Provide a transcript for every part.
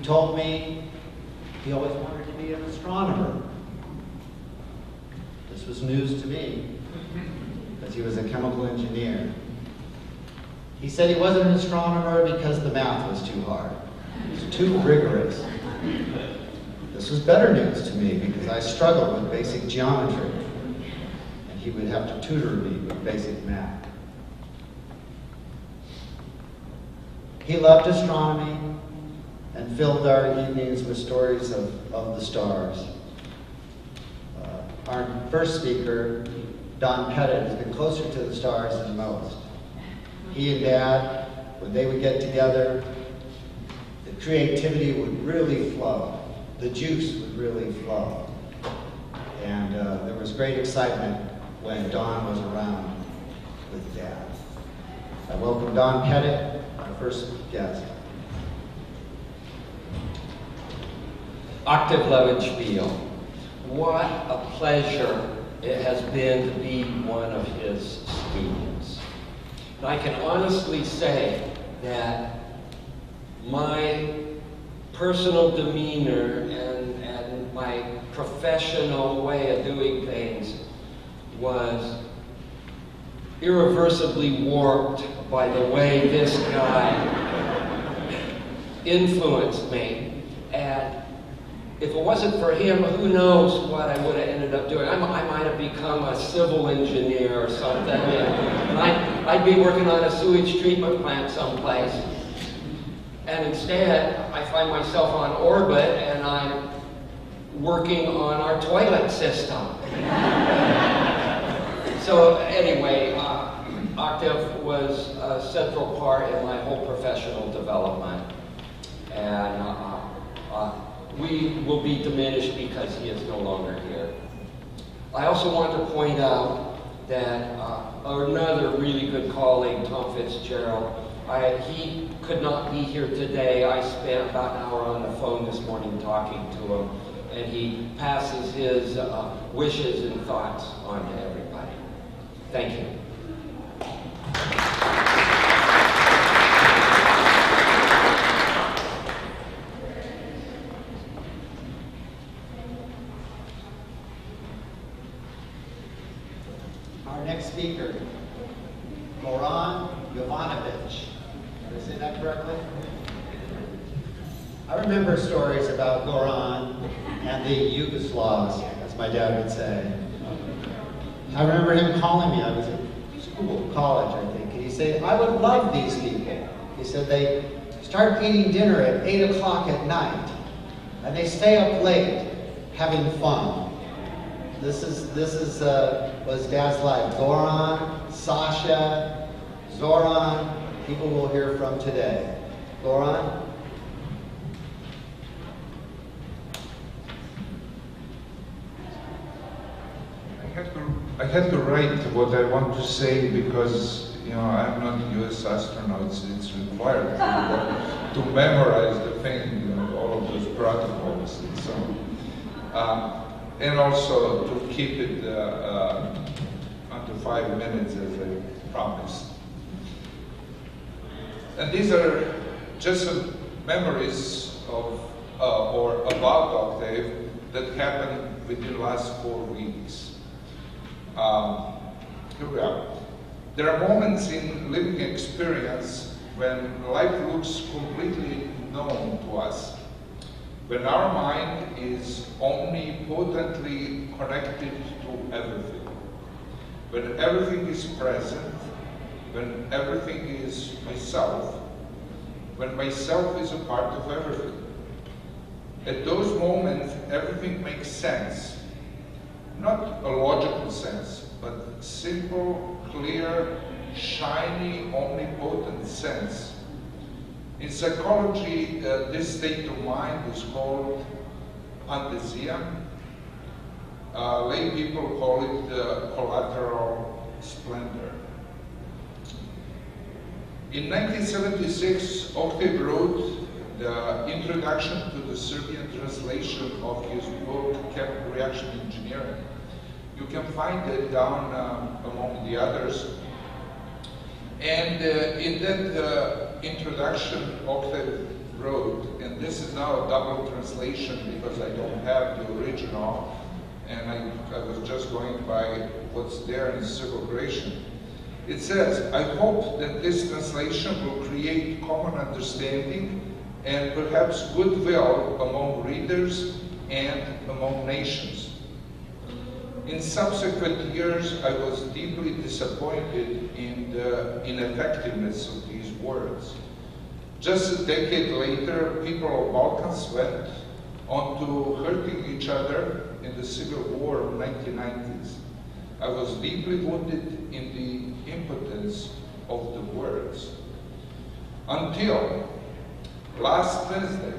told me he always wanted to be an astronomer. This was news to me, because he was a chemical engineer. He said he wasn't an astronomer because the math was too hard. It was too rigorous. This was better news to me because I struggled with basic geometry, and he would have to tutor me with basic math. He loved astronomy and filled our evenings with stories of the stars. Our first speaker, Don Pettit, has been closer to the stars than most. He and Dad, when they would get together, the creativity would really flow. The juice would really flow. And there was great excitement when Don was around with Dad. I welcome Don Pettit, our first guest. Octave Levenspiel. What a pleasure it has been to be one of his students. And I can honestly say that my personal demeanor and my professional way of doing things was irreversibly warped by the way this guy influenced me. And if it wasn't for him, who knows what I would have ended up doing. I might have become a civil engineer or something. And I'd be working on a sewage treatment plant someplace. And instead, I find myself on orbit and I'm working on our toilet system. So anyway, Octave was a central part in my whole professional development. And we will be diminished because he is no longer here. I also want to point out that another really good colleague, Tom Fitzgerald, he could not be here today. I spent about an hour on the phone this morning talking to him, and he passes his wishes and thoughts on to everybody. Thank you. Our next speaker, Goran Jovanovic. Did I say that correctly? I remember stories about Goran and the Yugoslavs, as my dad would say. I remember him calling me. I was in school, college, I think, and he said, I would love these people. He said they start eating dinner at 8 o'clock at night, and they stay up late having fun. This was Dad's life. Goran, Sasha, Zoran, people we'll hear from today. Goran? I had to write what I want to say because, I'm not a U.S. astronaut, so it's required to memorize the thing, all of those protocols and so on. And also to keep it under 5 minutes as I promised. And these are just some memories of or about Octave that happened within the last 4 weeks. Here we are. There are moments in living experience when life looks completely known to us, when our mind is omnipotently connected to everything, when everything is present, when everything is myself, when myself is a part of everything. At those moments, everything makes sense. Not a logical sense, but simple, clear, shiny, omnipotent sense. In psychology, this state of mind is called anthesia. Lay people call it collateral splendor. In 1976, Octave wrote the introduction to the Serbian translation of his book, Chemical Reaction Engineering. You can find it down among the others. And in that introduction, Octave wrote, and this is now a double translation because I don't have the original, and I was just going by what's there in the circulation. It says, I hope that this translation will create common understanding and perhaps goodwill among readers and among nations. In subsequent years, I was deeply disappointed in the ineffectiveness of these words. Just a decade later, people of Balkans went on to hurting each other in the civil war of 1990s. I was deeply wounded in the impotence of the words. Until last Wednesday,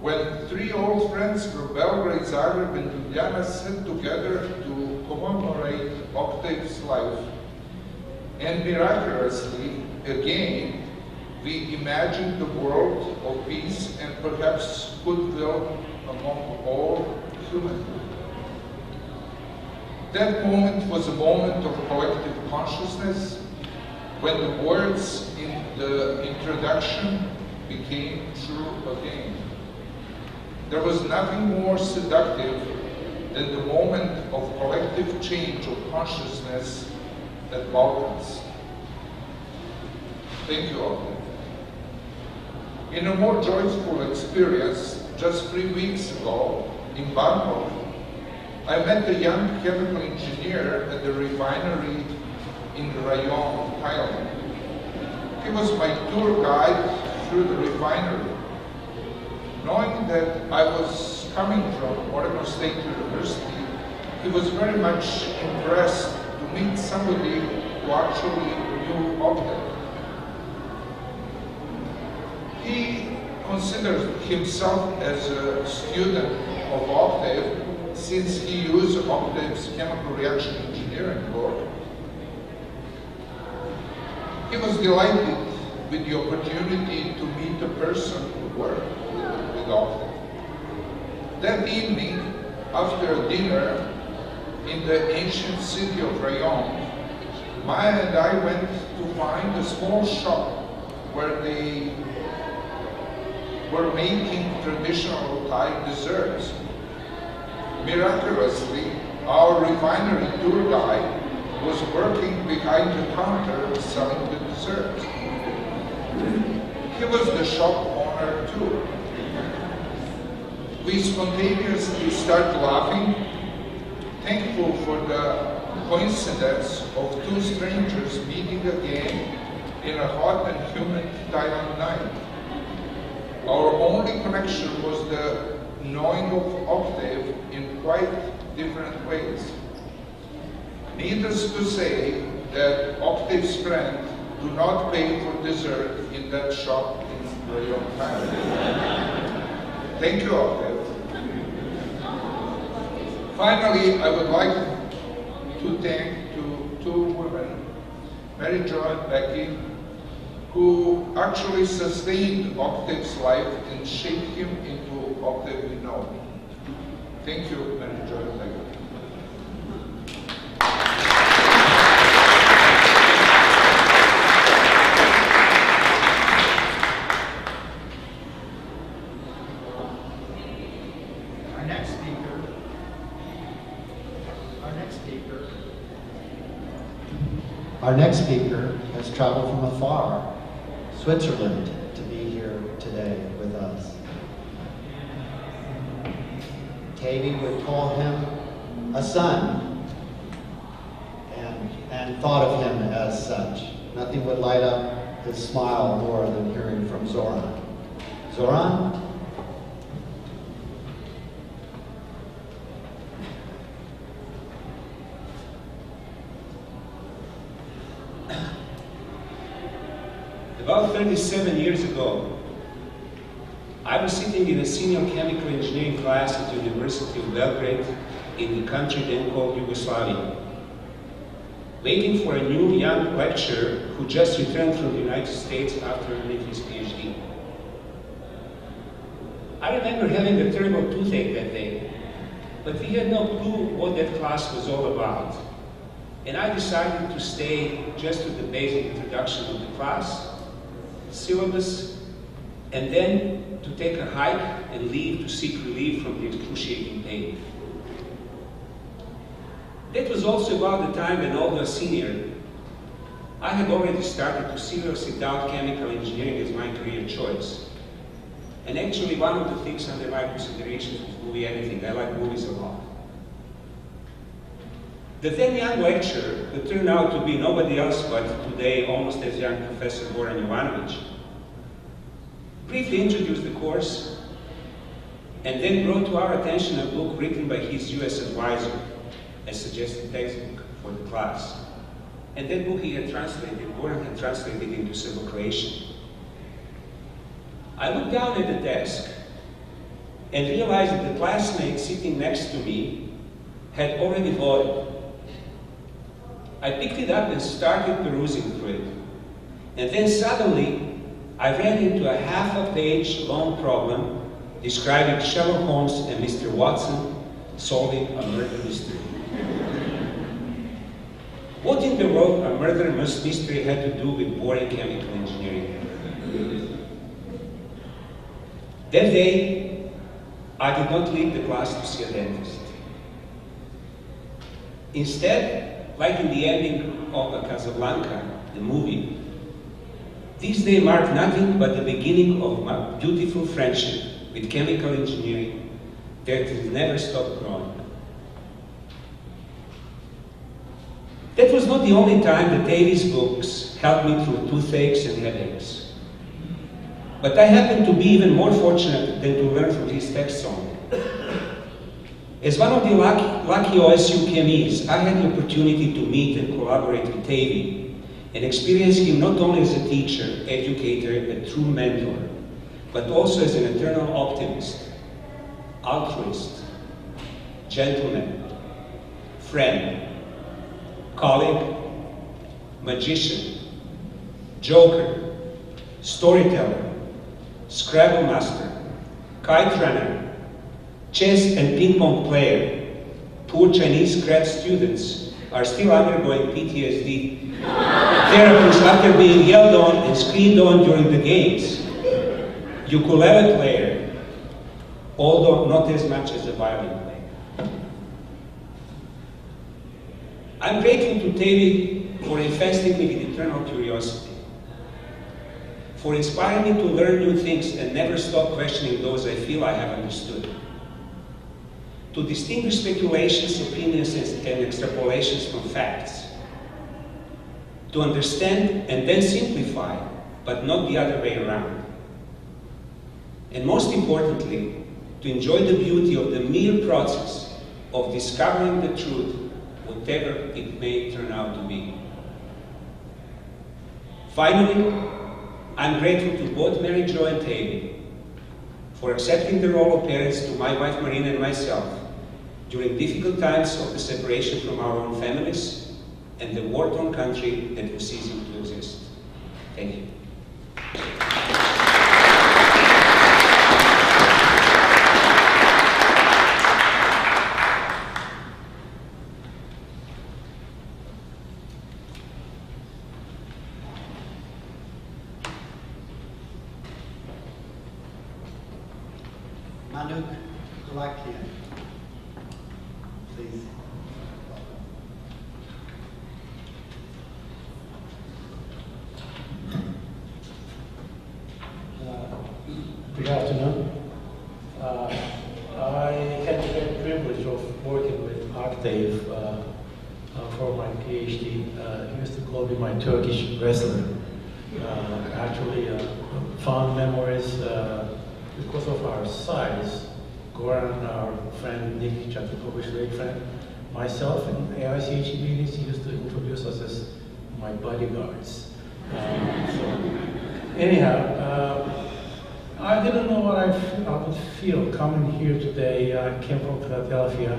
when three old friends from Belgrade, Zagreb, and Ljubljana sat together to commemorate Octave's life, and miraculously, again, we imagined the world of peace and perhaps goodwill among all humanity. That moment was a moment of collective consciousness when the words in the introduction became true again. There was nothing more seductive than the moment of collective change of consciousness at Balkans. Thank you all. In a more joyful experience, just 3 weeks ago in Bangkok, I met a young chemical engineer at the refinery in Rayong, Thailand. He was my tour guide through the refinery. Knowing that I was coming from Oregon State University, he was very much impressed to meet somebody who actually knew Octave. He considers himself as a student of Octave since he used Octave's chemical reaction engineering work. He was delighted with the opportunity to meet a person who worked with Octave. That evening, after dinner in the ancient city of Rayong, Maya and I went to find a small shop where they were making traditional Thai desserts. Miraculously, our refinery tour guide was working behind the counter selling the desserts. He was the shop owner too. We spontaneously started laughing, thankful for the coincidence of two strangers meeting again in a hot and humid Thailand night. Our only connection was the knowing of Octave in quite different ways. Needless to say that Octave's friends do not pay for dessert in that shop in Rayong, Thailand. Thank you, Octave. Finally, I would like to thank two women, Mary Jo and Becky, who actually sustained Octave's life and shaped him into Octave we know. Thank you, Mary Jo and Becky. Our next speaker has traveled from afar, Switzerland, to be here today with us. Katie would call him a son and thought of him as such. Nothing would light up his smile more than hearing from Zoran. Zoran? About 37 years ago, I was sitting in a senior chemical engineering class at the University of Belgrade in the country then called Yugoslavia, waiting for a new young lecturer who just returned from the United States after earning his PhD. I remember having a terrible toothache that day, but we had no clue what that class was all about. And I decided to stay just to the basic introduction of the class, syllabus, and then to take a hike and leave to seek relief from the excruciating pain. That was also about the time when, although a senior, I had already started to seriously doubt chemical engineering as my career choice. And actually, one of the things under my consideration was movie editing. I like movies a lot. The then young lecturer, who turned out to be nobody else but today almost as young Professor Goran Jovanovic, briefly introduced the course and then brought to our attention a book written by his US advisor, a suggested textbook for the class. And that book he had translated, Goran had translated into Serbo-Croatian. I looked down at the desk and realized that the classmate sitting next to me had already voted. I picked it up and started perusing through it. And then suddenly, I ran into a half-a-page long problem describing Sherlock Holmes and Mr. Watson solving a murder mystery. What in the world a murder mystery had to do with boring chemical engineering? That day, I did not leave the class to see a dentist. Instead, like in the ending of Casablanca, the movie, this day marked nothing but the beginning of my beautiful friendship with chemical engineering that has never stopped growing. That was not the only time that Davies' books helped me through toothaches and headaches. But I happened to be even more fortunate than to learn from his texts only. As one of the lucky OSU chemies, I had the opportunity to meet and collaborate with Davy and experience him not only as a teacher, educator, a true mentor, but also as an eternal optimist, altruist, gentleman, friend, colleague, magician, joker, storyteller, Scrabble master, kite runner, chess and ping pong player. Poor Chinese grad students are still undergoing PTSD therapies after being yelled on and screamed on during the games. Ukulele player, although not as much as a violin player. I'm grateful to Davy for infesting me with eternal curiosity, for inspiring me to learn new things and never stop questioning those I feel I have understood, to distinguish speculations, opinions, and extrapolations from facts, to understand and then simplify, but not the other way around. And most importantly, to enjoy the beauty of the mere process of discovering the truth, whatever it may turn out to be. Finally, I'm grateful to both Mary Jo and Davy for accepting the role of parents to my wife Marina and myself during difficult times of the separation from our own families and the war-torn country that was ceasing to exist. Thank you. Manuk Lakian, please. Good afternoon. I had the privilege of working with Octave for my PhD. He used to call me my Turkish wrestler. Actually, fond memories because of our size. Goran, our friend, Nick Chatrakovic, great friend, myself, and AICHE meetings, he used to introduce us as my bodyguards. Anyhow, I didn't know what I would feel coming here today. I came from Philadelphia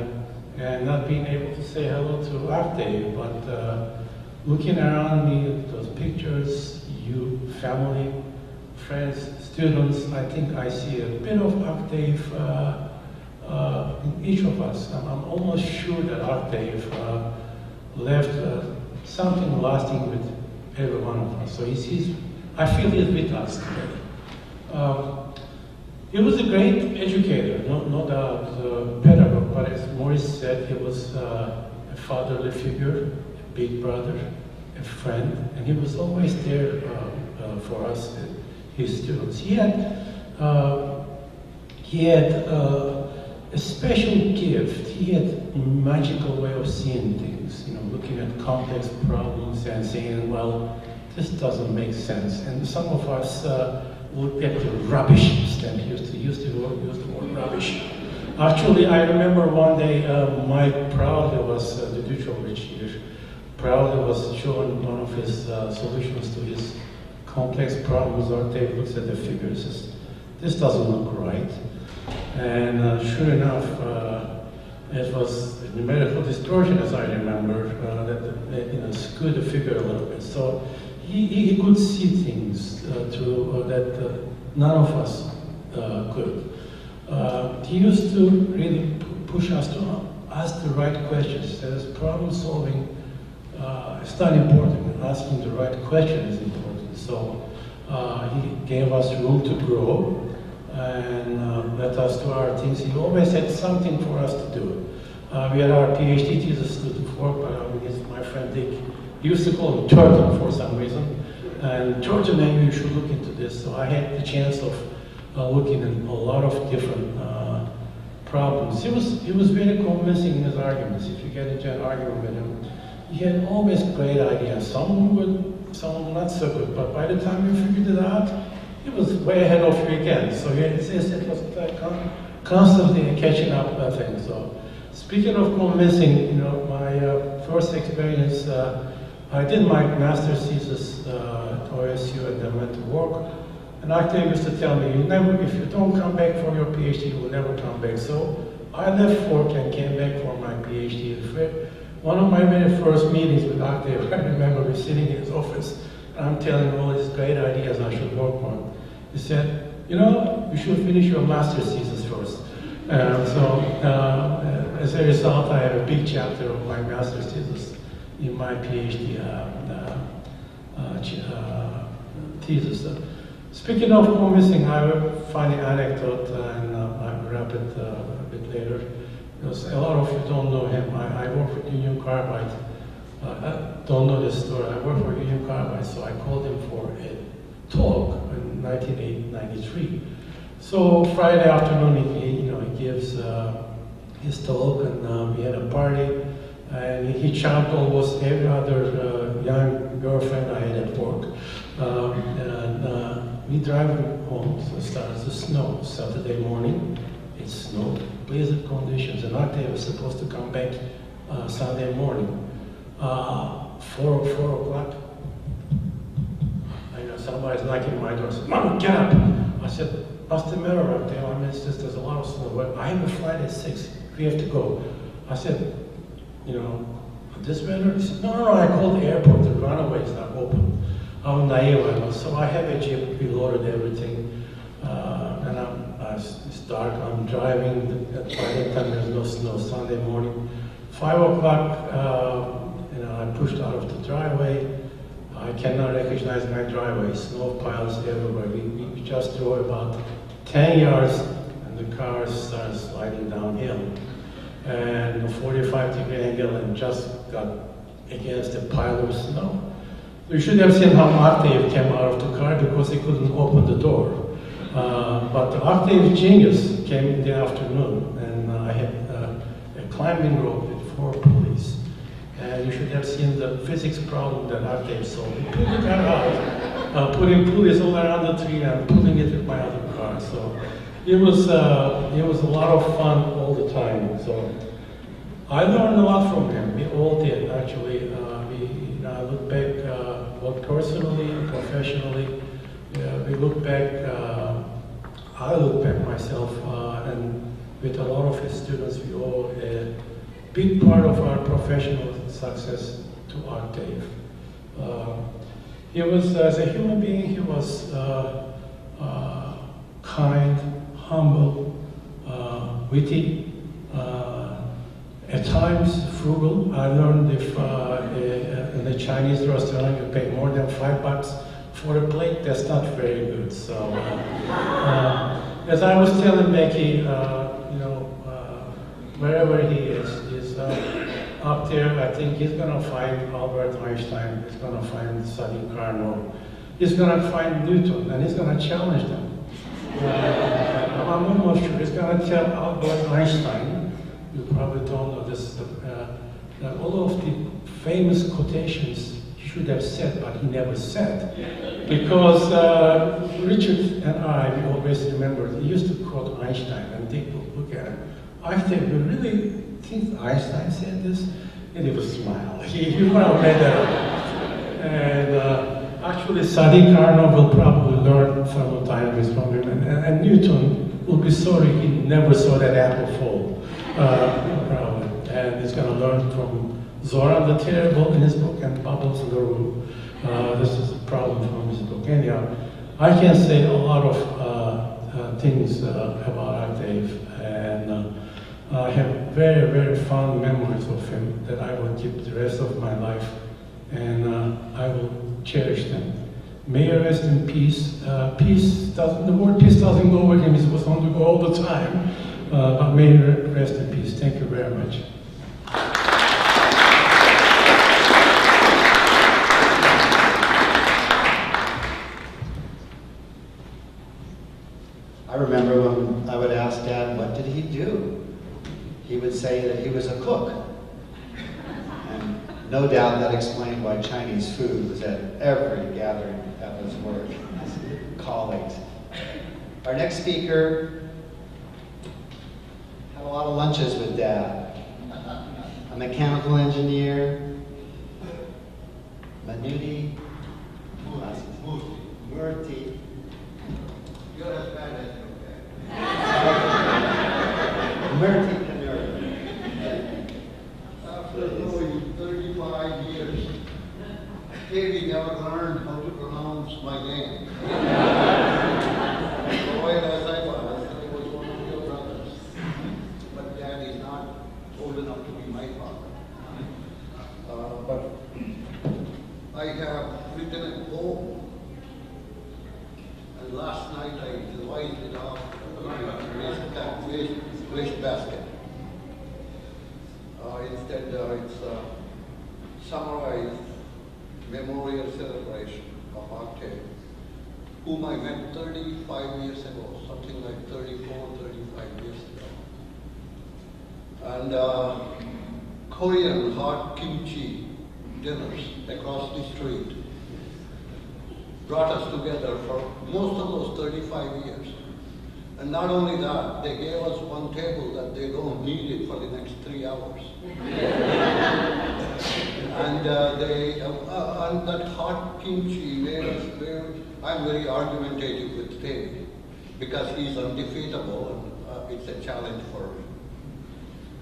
and not being able to say hello to Octave, but looking around me, those pictures, you, family, friends, students, I think I see a bit of Octave in each of us. I'm almost sure that Octave left something lasting with every one of us. So I feel he's with us today. He was a great educator, no doubt, pedagogue, but as Maurice said, he was a fatherly figure, a big brother, a friend, and he was always there for us, his students. He had a special gift. He had a magical way of seeing things, looking at complex problems and saying, well, this doesn't make sense. And some of us would get the rubbish stamp. He used to use the word rubbish. Actually, I remember one day Mike proudly was, the Duchovich here, proudly was showing one of his solutions to his complex problems. Octave looks at the figures, says, this doesn't look right. And sure enough, it was numerical distortion, as I remember, that skewed the figure a little bit. So he could see things through that none of us could. He used to really push us to ask the right questions. He says problem solving is not important. Asking the right question is important. So he gave us room to grow and let us do our things. He always had something for us to do. We had our PhD thesis student work, but my friend Dick, he used to call him Turtle for some reason. And Turtle, maybe you should look into this. So I had the chance of looking at a lot of different problems. He was very convincing in his arguments. If you get into an argument with him, he had always great ideas. Some were not so good, but by the time you figured it out, he was way ahead of you again. So it was constantly catching up that thing. So speaking of convincing, my first experience, I did my master's thesis at OSU and then went to work. And Octave used to tell me, if you don't come back for your PhD, you will never come back. So I left work and came back for my PhD. One of my very first meetings with Octave, I remember we sitting in his office, and I'm telling him all these great ideas I should work on. He said, you should finish your master's thesis first. As a result, I have a big chapter of my master's thesis in my PhD thesis. Speaking of convincing, I will find an anecdote and I'll wrap it a bit later. Because a lot of you don't know him. I work for Union Carbide. I don't know this story. I work for Union Carbide, so I called him for a talk in 1993. So Friday afternoon, he gives his talk, and we had a party, and he chopped almost every other young girlfriend I had at work. We drive home, so it starts to snow. Saturday morning, it snowed, blizzard conditions, and Octave was supposed to come back Sunday morning. 4 o'clock, I know somebody's knocking on my door. I said, Mom, get up! I said, what's the matter, Octave? I mean, there's a lot of snow. I have a flight at 6. We have to go. I said, this weather? He said, no, I called the airport. The runway is not open. I'm naive, I was. So I have a Jeep, we loaded everything. It's dark, I'm driving. By that time, there's no snow. Sunday morning, 5 o'clock, I pushed out of the driveway. I cannot recognize my driveway. Snow piles everywhere. We just drove about 10 yards, and the car started sliding downhill. And a 45-degree angle, and just got against a pile of snow. You should have seen how Octave came out of the car because he couldn't open the door. But the Octave genius came in the afternoon, and I had a climbing rope with 4 pulleys. And you should have seen the physics problem that Octave solved. He pulled the car out, putting pulleys all around the tree and pulling it with my other car. So it was a lot of fun all the time. So I learned a lot from him. We all did, actually. I look back, both personally and professionally. We look back, I look back myself, and with a lot of his students, we owe a big part of our professional success to Octave. He was, as a human being, he was kind, humble, witty, at times frugal. I learned if in a Chinese restaurant you pay more than $5 for a plate, that's not very good. So, as I was telling Becky, wherever he is, he's up there. I think he's gonna find Albert Einstein. He's gonna find Sadiq Carnot. He's gonna find Newton, and he's gonna challenge them. I'm almost sure he's gonna tell Albert Einstein. You probably don't know this. That all of the famous quotations he should have said, but he never said. Because Richard and I, we always remember, he used to quote Einstein, and they would look at him. Einstein, you really think Einstein said this? And he would smile. He would have made that up. And actually, Sadiq Carnot will probably learn thermodynamics from him, and Newton will be sorry he never saw that apple fall. Probably. And he's going to learn from Zoran the Terrible in his book and Bubbles LaRue. This is a problem from his book. Anyhow, I can say a lot of things about Dave, and I have very, very fond memories of him that I will keep the rest of my life, and I will cherish them. May he rest in peace. The word peace doesn't go with him, he was on the go all the time, but may he rest in peace. Thank you very much. I remember when I would ask Dad, what did he do? He would say that he was a cook. And no doubt that explained why Chinese food was at every gathering at his work, his colleagues. Our next speaker had a lot of lunches with Dad. A mechanical engineer, Manudi Murthy. You're as bad as you Murthy Kanur. After going 35 years, Davey never learned how to pronounce my name. Loyal as I was one of your brothers. But Dad is not old enough to be my father. But I have written a poem. And last night I revised it off waste basket. Instead, it's summarized memorial celebration of Octave, whom I met 35 years ago, something like 34, 35 years ago. And Korean hot kimchi dinners across the street brought us together for most of those 35 years. And not only that, they gave us one table that they don't need it for the next 3 hours. And and that hot kimchi made us very, I'm very argumentative with David because he's undefeatable and it's a challenge for me.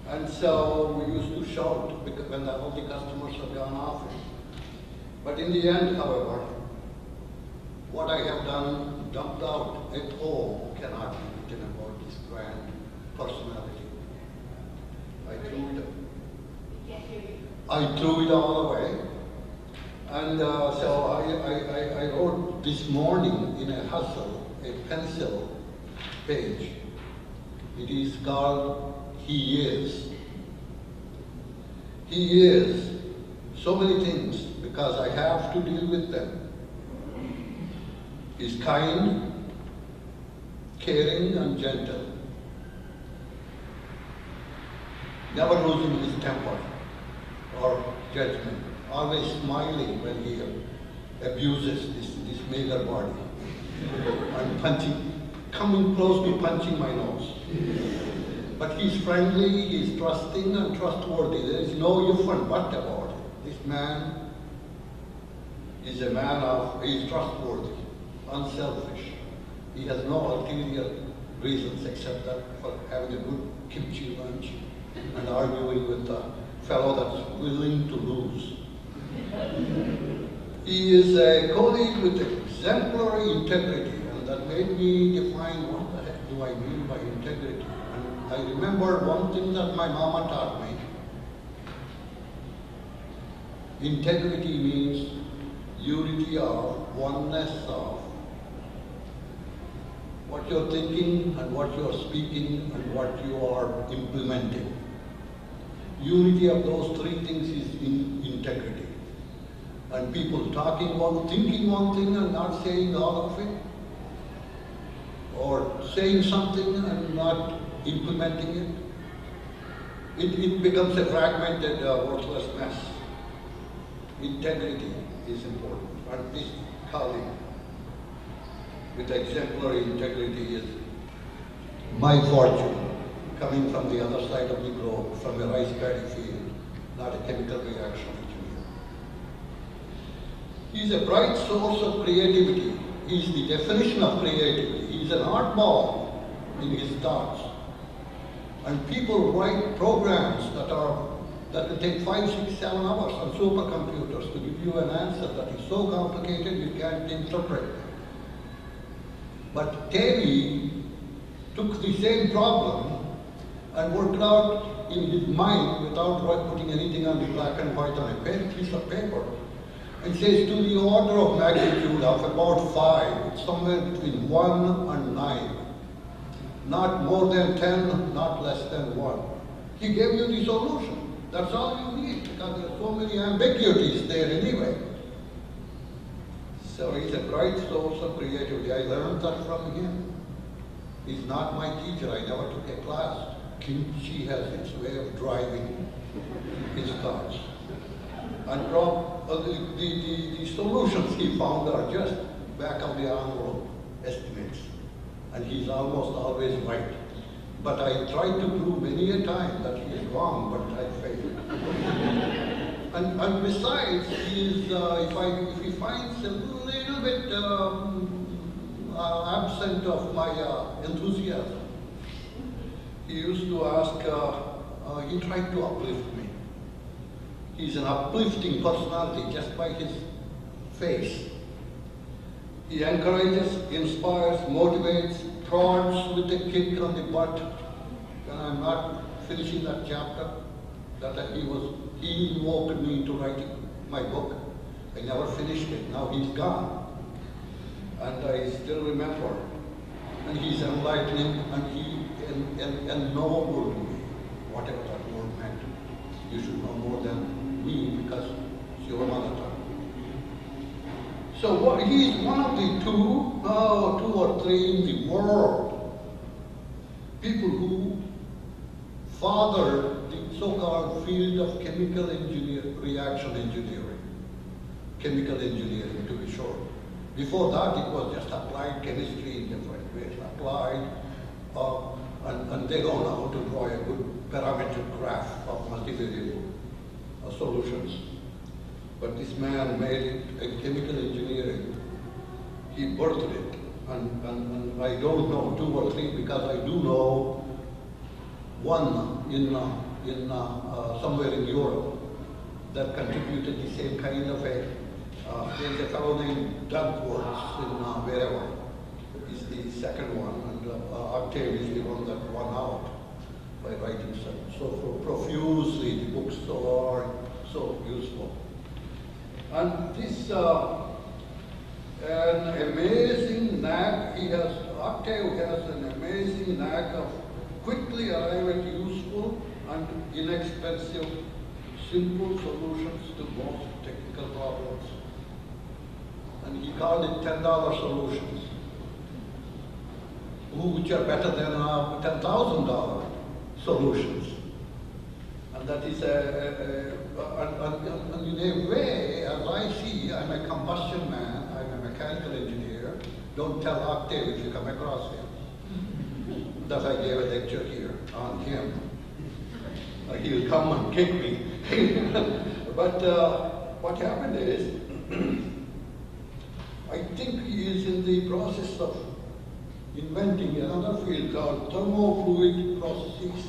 And so we used to shout because when all the customers had gone off. But in the end, however, what I have done, dumped out at home, cannot be written about this grand personality. I threw it all away. And so I wrote this morning in a hustle, a pencil page. It is called He Is. He is so many things because I have to deal with them. He's kind, caring, and gentle. Never losing his temper or judgment. Always smiling when he abuses this meager body. And coming close to punching my nose. But he's friendly, he's trusting and trustworthy. There is no if and but about it. This man is a man he's trustworthy. Unselfish. He has no ulterior reasons except that for having a good kimchi lunch and arguing with a fellow that's willing to lose. He is a colleague with exemplary integrity, and that made me define what the heck do I mean by integrity. And I remember one thing that my mama taught me. Integrity means unity of, oneness of what you're thinking and what you're speaking and what you are implementing. Unity of those three things is in integrity. And people talking one, thinking one thing and not saying all of it, or saying something and not implementing it, it becomes a fragmented, worthless mess. Integrity is important. And this colleague with exemplary integrity is my fortune, coming from the other side of the globe, from a rice paddy field, not a chemical reaction engineer. He's a bright source of creativity. He's the definition of creativity. He's an art ball in his thoughts. And people write programs that will take 5, 6, 7 hours on supercomputers to give you an answer that is so complicated you can't interpret it. But Terry took the same problem and worked out in his mind without putting anything on the black and white on a piece of paper, and says to the order of magnitude of about 5, it's somewhere between 1 and 9. Not more than 10, not less than 1. He gave you the solution. That's all you need, because there are so many ambiguities there anyway. So he's a bright source of creativity. I learned that from him. He's not my teacher. I never took a class. Kimchi has its way of driving his thoughts. And the solutions he found are just back of the envelope estimates. And he's almost always right. But I tried to prove many a time that he is wrong, but I failed. And besides, if he finds a little bit absent of my enthusiasm, he used to ask, he tried to uplift me. He's an uplifting personality just by his face. He encourages, inspires, motivates, prods with a kick on the butt when I'm not finishing that chapter that he invoked me into writing my book. I never finished it. Now he's gone. And I still remember. And he's enlightening and noble to me, whatever that word meant. You should know more than me because it's your mother tongue. So he's one of the two or three in the world, people who fathered the so-called field of chemical reaction engineering. Chemical engineering, to be short. Before that, it was just applied chemistry in different ways. Applied, and they don't know how to draw a good parametric graph of multivariable solutions. But this man made it a chemical engineering. He birthed it. And I don't know 2 or 3 because I do know one in somewhere in Europe that contributed the same kind of a, there's a fellow named Doug Woods in wherever, is the second one, and Octave is the one that won out by writing so profusely. The books are so useful. And this, an amazing knack, Octave has an amazing knack of quickly arrive at useful and inexpensive, simple solutions to most technical problems. And he called it $10 solutions, which are better than $10,000 solutions. And that is and in a way, as I see, I'm a combustion man, I'm a mechanical engineer. Don't tell Octave if you come across him that I gave a lecture here on him. He'll come and kick me. But what happened is, I think he is in the process of inventing another field called thermofluid processes.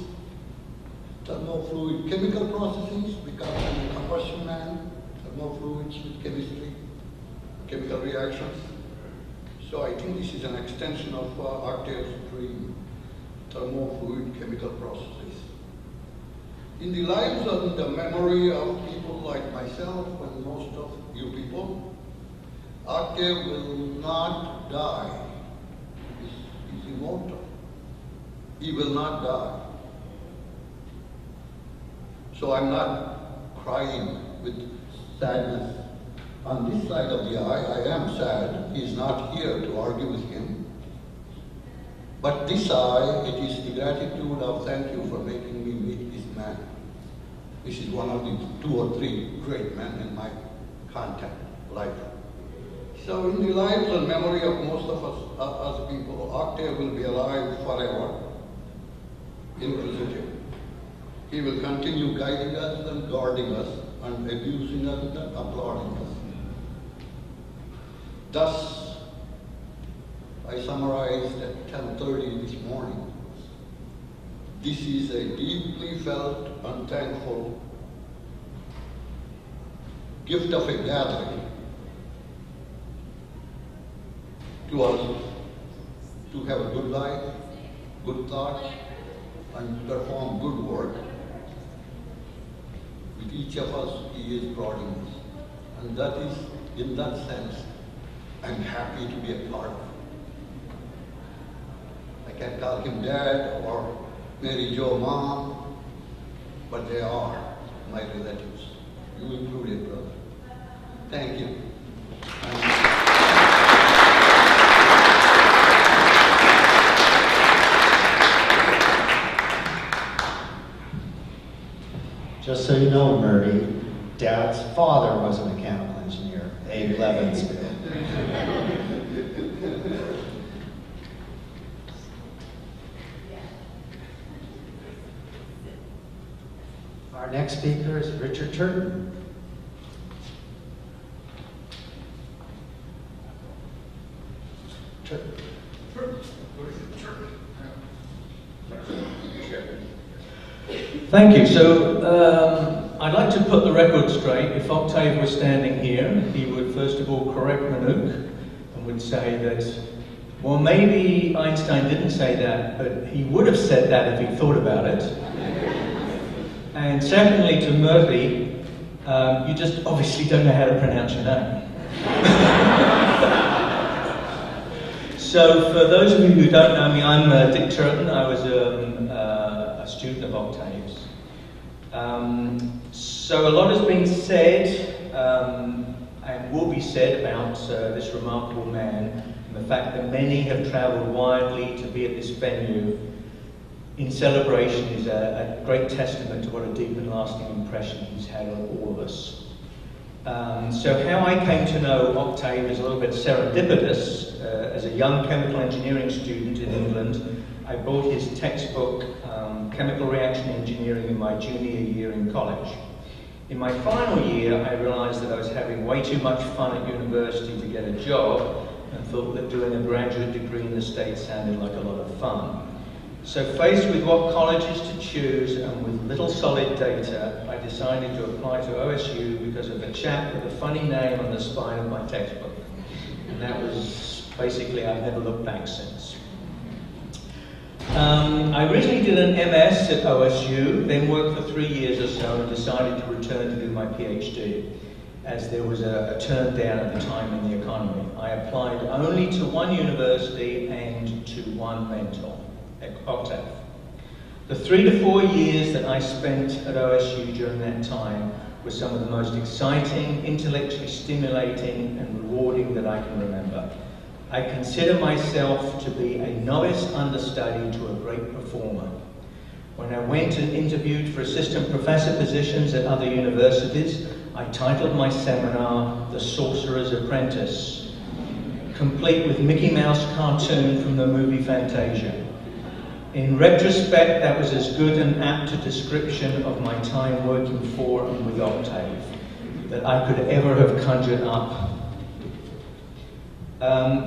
Thermofluid chemical processes, because I'm a combustion man, thermofluids with chemistry, chemical reactions. So I think this is an extension of Octave's dream, thermofluid chemical processes. In the lives and the memory of people like myself and most of you people, Octave will not die. He's immortal. He will not die. So I'm not crying with sadness. On this side of the eye, I am sad. He's not here to argue with him. But this eye, it is the gratitude of thank you for making me meet this man. This is one of the 2 or 3 great men in my contact life. So in the lives and memory of most of us people, Octave will be alive forever, inquisitive. He will continue guiding us and guarding us and abusing us and applauding us. Thus, I summarized at 10:30 this morning. This is a deeply felt and thankful gift of a gathering to us to have a good life, good thoughts, and perform good work. With each of us, he is prodding us. And that is, in that sense, I'm happy to be a part of it. I can't call him dad or Mary Jo mom, but they are my relatives. You included, brother. Thank you. Just so you know, Murdy, Dad's father was a mechanical engineer, Abe Levinsville. Our next speaker is Richard Turton. Turton. Thank you. So I'd like to put the record straight. If Octave was standing here, he would first of all correct Nanook and would say that, well, maybe Einstein didn't say that, but he would have said that if he thought about it. And secondly, to Murphy, you just obviously don't know how to pronounce your name. So for those of you who don't know me, I'm Dick Turton. I was a student of Octave's. So a lot has been said and will be said about this remarkable man, and the fact that many have travelled widely to be at this venue in celebration is a great testament to what a deep and lasting impression he's had on all of us. So how I came to know Octave is a little bit serendipitous. As a young chemical engineering student in England, I bought his textbook, Chemical Reaction Engineering, in my junior year in college. In my final year, I realized that I was having way too much fun at university to get a job, and thought that doing a graduate degree in the States sounded like a lot of fun. So faced with what colleges to choose and with little solid data, I decided to apply to OSU because of a chap with a funny name on the spine of my textbook. And that was basically, I've never looked back since. I originally did an MS at OSU, then worked for 3 years or so and decided to return to do my PhD, as there was a turn down at the time in the economy. I applied only to one university and to one mentor, Octave. The 3 to 4 years that I spent at OSU during that time were some of the most exciting, intellectually stimulating and rewarding that I can remember. I consider myself to be a novice understudy to a great performer. When I went and interviewed for assistant professor positions at other universities, I titled my seminar, The Sorcerer's Apprentice, complete with Mickey Mouse cartoon from the movie Fantasia. In retrospect, that was as good and apt a description of my time working for and with Octave that I could ever have conjured up.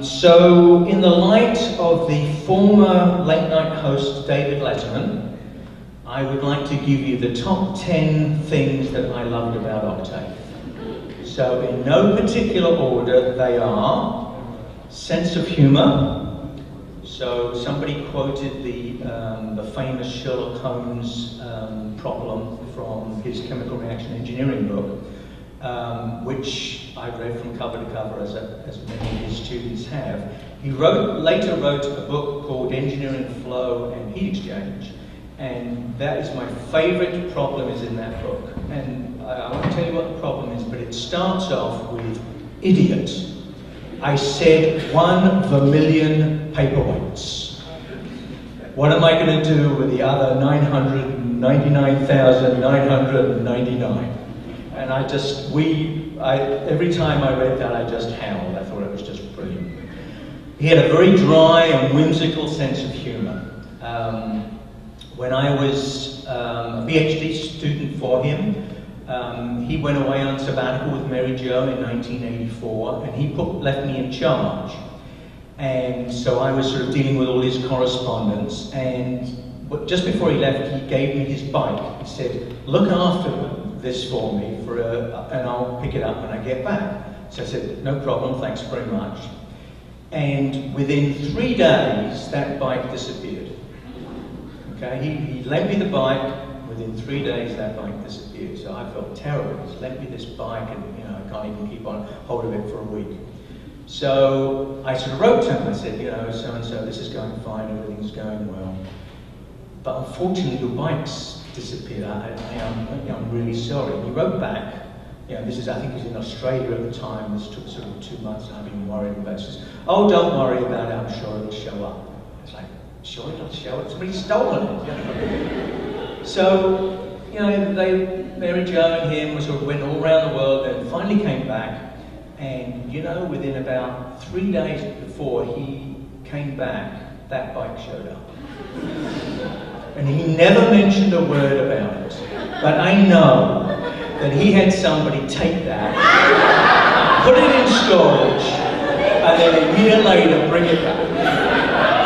So in the light of the former late night host David Letterman, I would like to give you the top 10 things that I loved about Octave. So in no particular order, they are sense of humor. So somebody quoted the famous Sherlock Holmes problem from his chemical reaction engineering book. which I read from cover to cover, as many of his students have. He later wrote a book called Engineering Flow and Heat Exchange, and that is my favorite problem is in that book. And I won't tell you what the problem is, but it starts off with idiot. I said 1 vermilion paperweights. What am I going to do with the other 999,999? And every time I read that, I just howled. I thought it was just brilliant. He had a very dry and whimsical sense of humor. When I was a PhD student for him, he went away on sabbatical with Mary Jo in 1984, and he left me in charge. And so I was sort of dealing with all his correspondence, and just before he left, he gave me his bike. He said, look after this for me, and I'll pick it up when I get back. So I said, no problem, thanks very much. And within 3 days, that bike disappeared. Okay, he lent me the bike. Within 3 days, that bike disappeared. So I felt terrible. He's lent me this bike, and I can't even keep on hold of it for a week. So I sort of wrote to him. I said, so-and-so, this is going fine, everything's going well. But unfortunately, your bike's disappeared. I'm really sorry. And he wrote back. I think he was in Australia at the time. This took sort of 2 months, and I've been worried about it. He says, oh, don't worry about it. I'm sure it'll show up. I was like, sure it'll show up? Somebody's stolen it. So, Mary Jo and him sort of went all around the world and finally came back. And, within about 3 days before he came back, that bike showed up. And he never mentioned a word about it. But I know that he had somebody take that, put it in storage, and then a year later bring it back.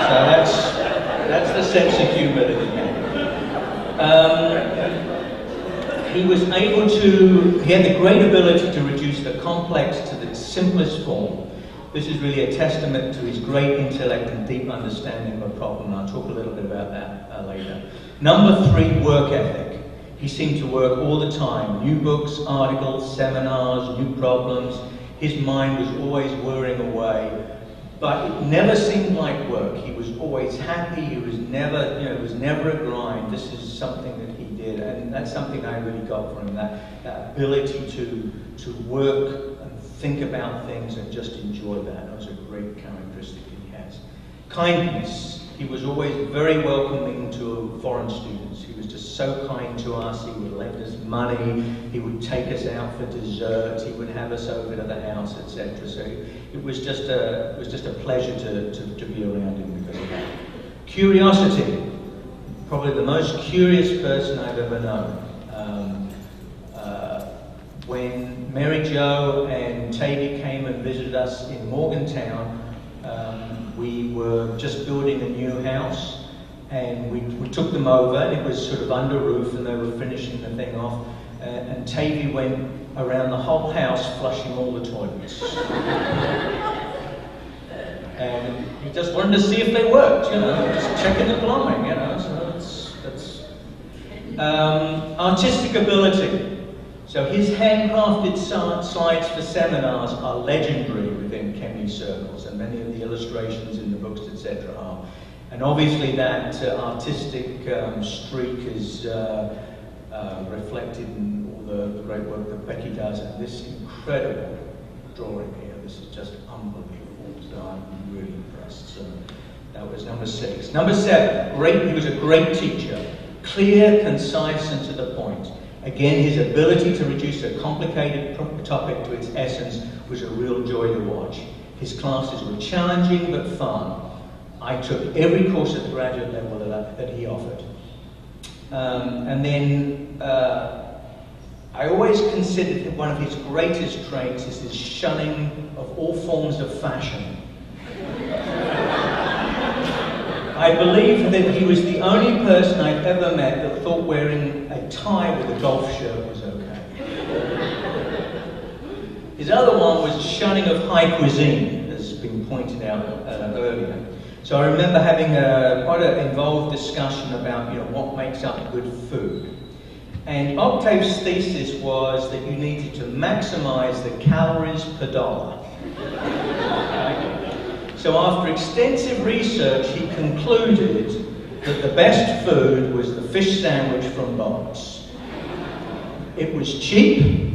So that's the sense of humor that he had. He had the great ability to reduce the complex to the simplest form. This is really a testament to his great intellect and deep understanding of a problem. I'll talk a little bit about that later. Number 3, work ethic. He seemed to work all the time. New books, articles, seminars, new problems. His mind was always whirring away. But it never seemed like work. He was always happy. He was never, it was never a grind. This is something that he did. And that's something I really got from him, that ability to work and think about things and just enjoy that. That was a great characteristic that he has. Kindness. He was always very welcoming to foreign students. He was just so kind to us. He would lend us money. He would take us out for dessert. He would have us over to the house, etc. So it was just a pleasure to be around him because of that. Curiosity. Probably the most curious person I've ever known. When Mary Jo and Tavy came and visited us in Morgantown, we were just building a new house, and we took them over, and it was sort of under roof, and they were finishing the thing off, and Tavy went around the whole house flushing all the toilets. And he just wanted to see if they worked, just checking the plumbing, so that's artistic ability. So his handcrafted slides for seminars are legendary within Chemie circles, and many of the illustrations in the books, etc. are. And obviously that artistic streak is reflected in all the great work that Becky does, and this incredible drawing here, this is just unbelievable, so I'm really impressed. So that was number 6. Number 7, he was a great teacher, clear, concise, and to the point. Again, his ability to reduce a complicated topic to its essence was a real joy to watch. His classes were challenging but fun. I took every course at the graduate level that he offered. And then I always considered that one of his greatest traits is his shunning of all forms of fashion. I believe that he was the only person I've ever met that thought wearing a tie with a golf shirt was okay. His other one was shunning of high cuisine, as has been pointed out earlier. So I remember having quite an involved discussion about what makes up good food. And Octave's thesis was that you needed to maximize the calories per dollar. Right? So after extensive research, he concluded that the best food was the fish sandwich from Bob's. It was cheap,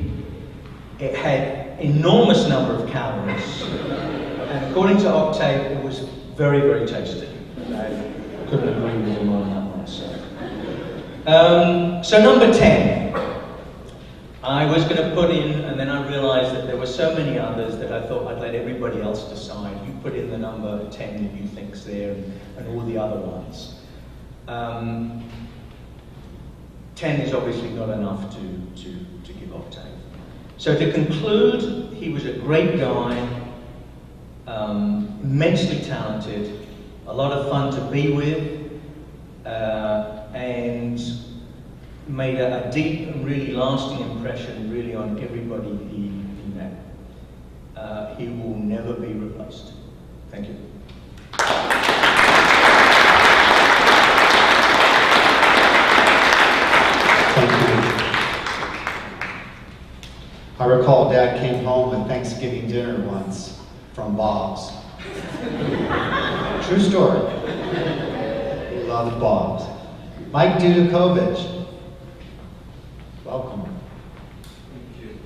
it had enormous number of calories, and according to Octave, it was very, very tasty. I couldn't agree with him on that one. So number 10, I was going to put in, and then I realized that there were so many others that I thought I'd let everybody else decide. You put in the number 10 that you think's there, and all the other ones. 10 is obviously not enough to give Octave. So to conclude, he was a great guy, immensely talented, a lot of fun to be with, and made a deep and really lasting impression really on everybody he met. He will never be replaced. Thank you. Thank you. I recall Dad came home at Thanksgiving dinner once from Bob's. True story. We love Bob's. Mike Dudakovich. Welcome. Thank you.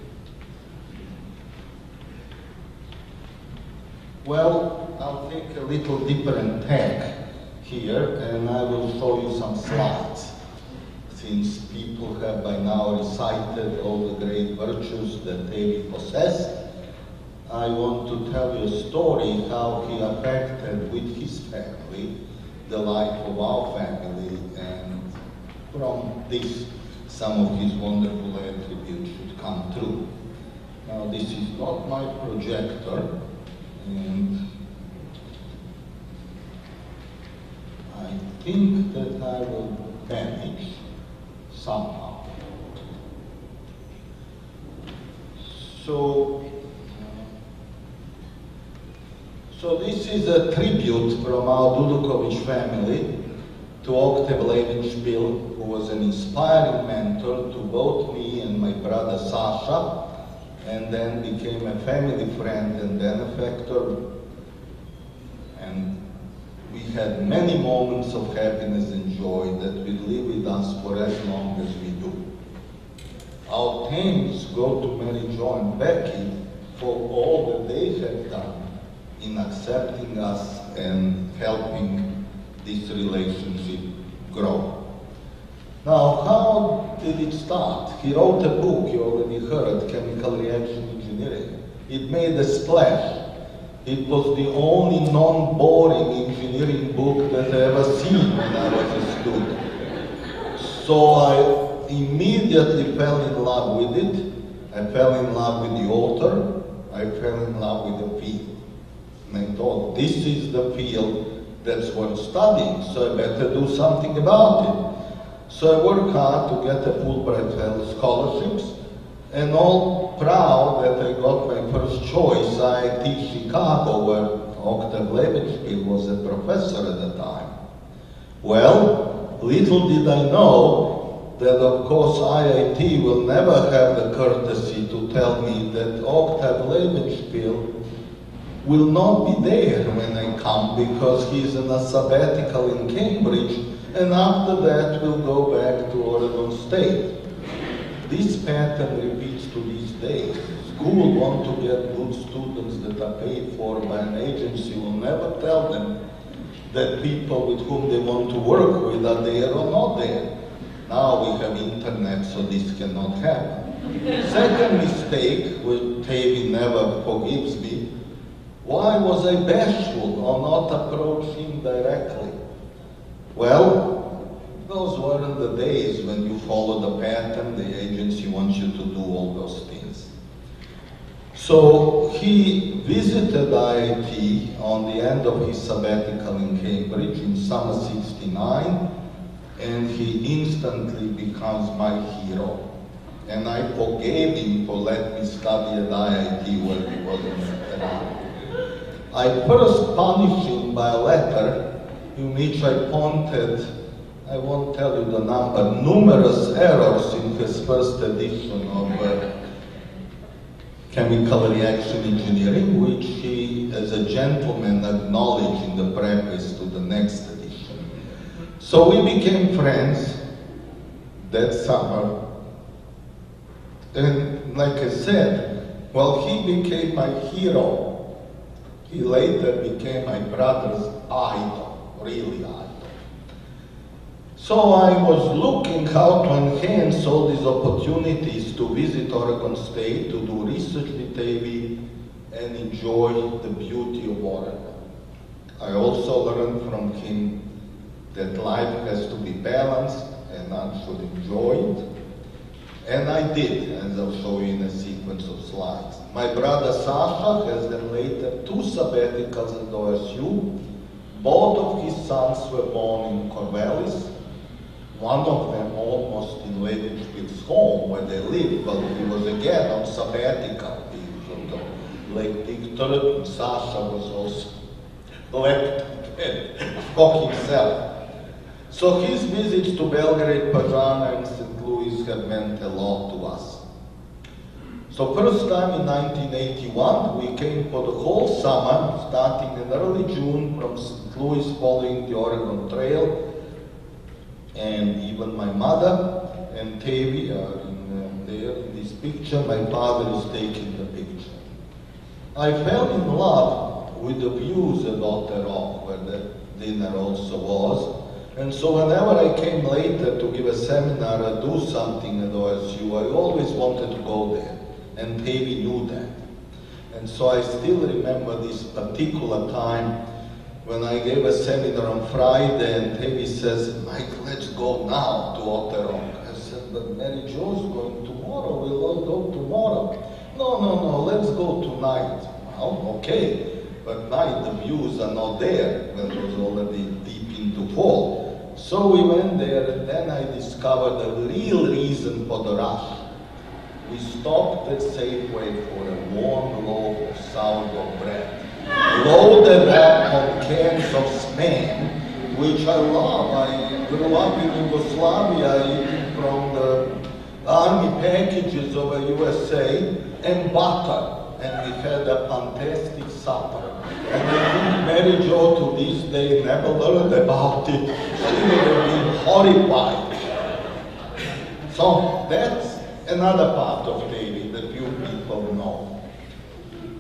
Well, I'll take a little different tack here, and I will show you some slides. Since people have by now recited all the great virtues that David possessed, I want to tell you a story how he affected with his family the life of our family, and from this some of his wonderful attributes should come true. Now this is not my projector, and I think that I will manage somehow. So this is a tribute from our Dudakovich family to Octave Levenspiel, who was an inspiring mentor to both me and my brother Sasha, and then became a family friend and benefactor. And we had many moments of happiness and joy that will live with us for as long as we do. Our thanks go to Mary Jo and Becky for all that they have done in accepting us and helping this relationship grow. Now, how did it start? He wrote a book, you already heard, Chemical Reaction Engineering. It made a splash. It was the only non-boring engineering book that I ever seen when I was a student. So I immediately fell in love with it. I fell in love with the author. I fell in love with the field. And I thought, this is the field that's worth studying, so I better do something about it. So I worked hard to get a Fulbright scholarships, and all proud that I got my first choice, IIT Chicago, where Octave Levenspiel was a professor at the time. Well, little did I know that of course IIT will never have the courtesy to tell me that Octave Levenspiel will not be there when I come because he's in a sabbatical in Cambridge, and after that we'll go back to Oregon State. This pattern repeats to these days. School want to get good students that are paid for by an agency will never tell them that people with whom they want to work with are there or not there. Now we have internet, so this cannot happen. Second mistake, which Tavi never forgives me, why was I bashful or not approach him directly? Well, those weren't the days when you follow the pattern, the agency wants you to do all those things. So he visited IIT on the end of his sabbatical in Cambridge in summer '69, and he instantly becomes my hero. And I forgave him for letting me study at IIT where he wasn't around. I first punished him by a letter in which I I won't tell you the number, numerous errors in his first edition of Chemical Reaction Engineering, which he, as a gentleman, acknowledged in the preface to the next edition. So we became friends that summer. And like I said, well, he became my hero. He later became my brother's idol, really idol. So I was looking how to enhance all these opportunities to visit Oregon State, to do research with Avi, and enjoy the beauty of Oregon. I also learned from him that life has to be balanced and I should enjoy it. And I did, as I'll show you in a sequence of slides. My brother Sasha has then later 2 sabbaticals at OSU. Both of his sons were born in Corvallis. One of them almost in Levenspil's home where they live, but he was again on sabbatical. He was on Lake Victor, and Sasha was also left for himself. So his visits to Belgrade, Pajana, and St. Louis have meant a lot to us. So first time in 1981, we came for the whole summer, starting in early June from St. Louis, following the Oregon Trail. And even my mother and Tavi are there in this picture. My father is taking the picture. I fell in love with the views at Otter Rock, where the dinner also was. And so whenever I came later to give a seminar or do something at OSU, I always wanted to go there. And Tavi knew that. And so I still remember this particular time when I gave a seminar on Friday, and Tavi says, Mike, let's go now to Otter Rock. I said, but Mary Jo's going tomorrow, we'll all go tomorrow. No, let's go tonight. Well, okay, but night the views are not there, when it was already deep into fall. So we went there, and then I discovered the real reason for the rush. We stopped at Safeway for a warm loaf of sourdough bread, loaded up on cans of Smen, which I love. I grew up in Yugoslavia eating from the army packages of a USA, and butter. And we had a fantastic supper. And I think Mary Jo to this day never learned about it. She would have been horrified. So that's another part of Tavi that few people know.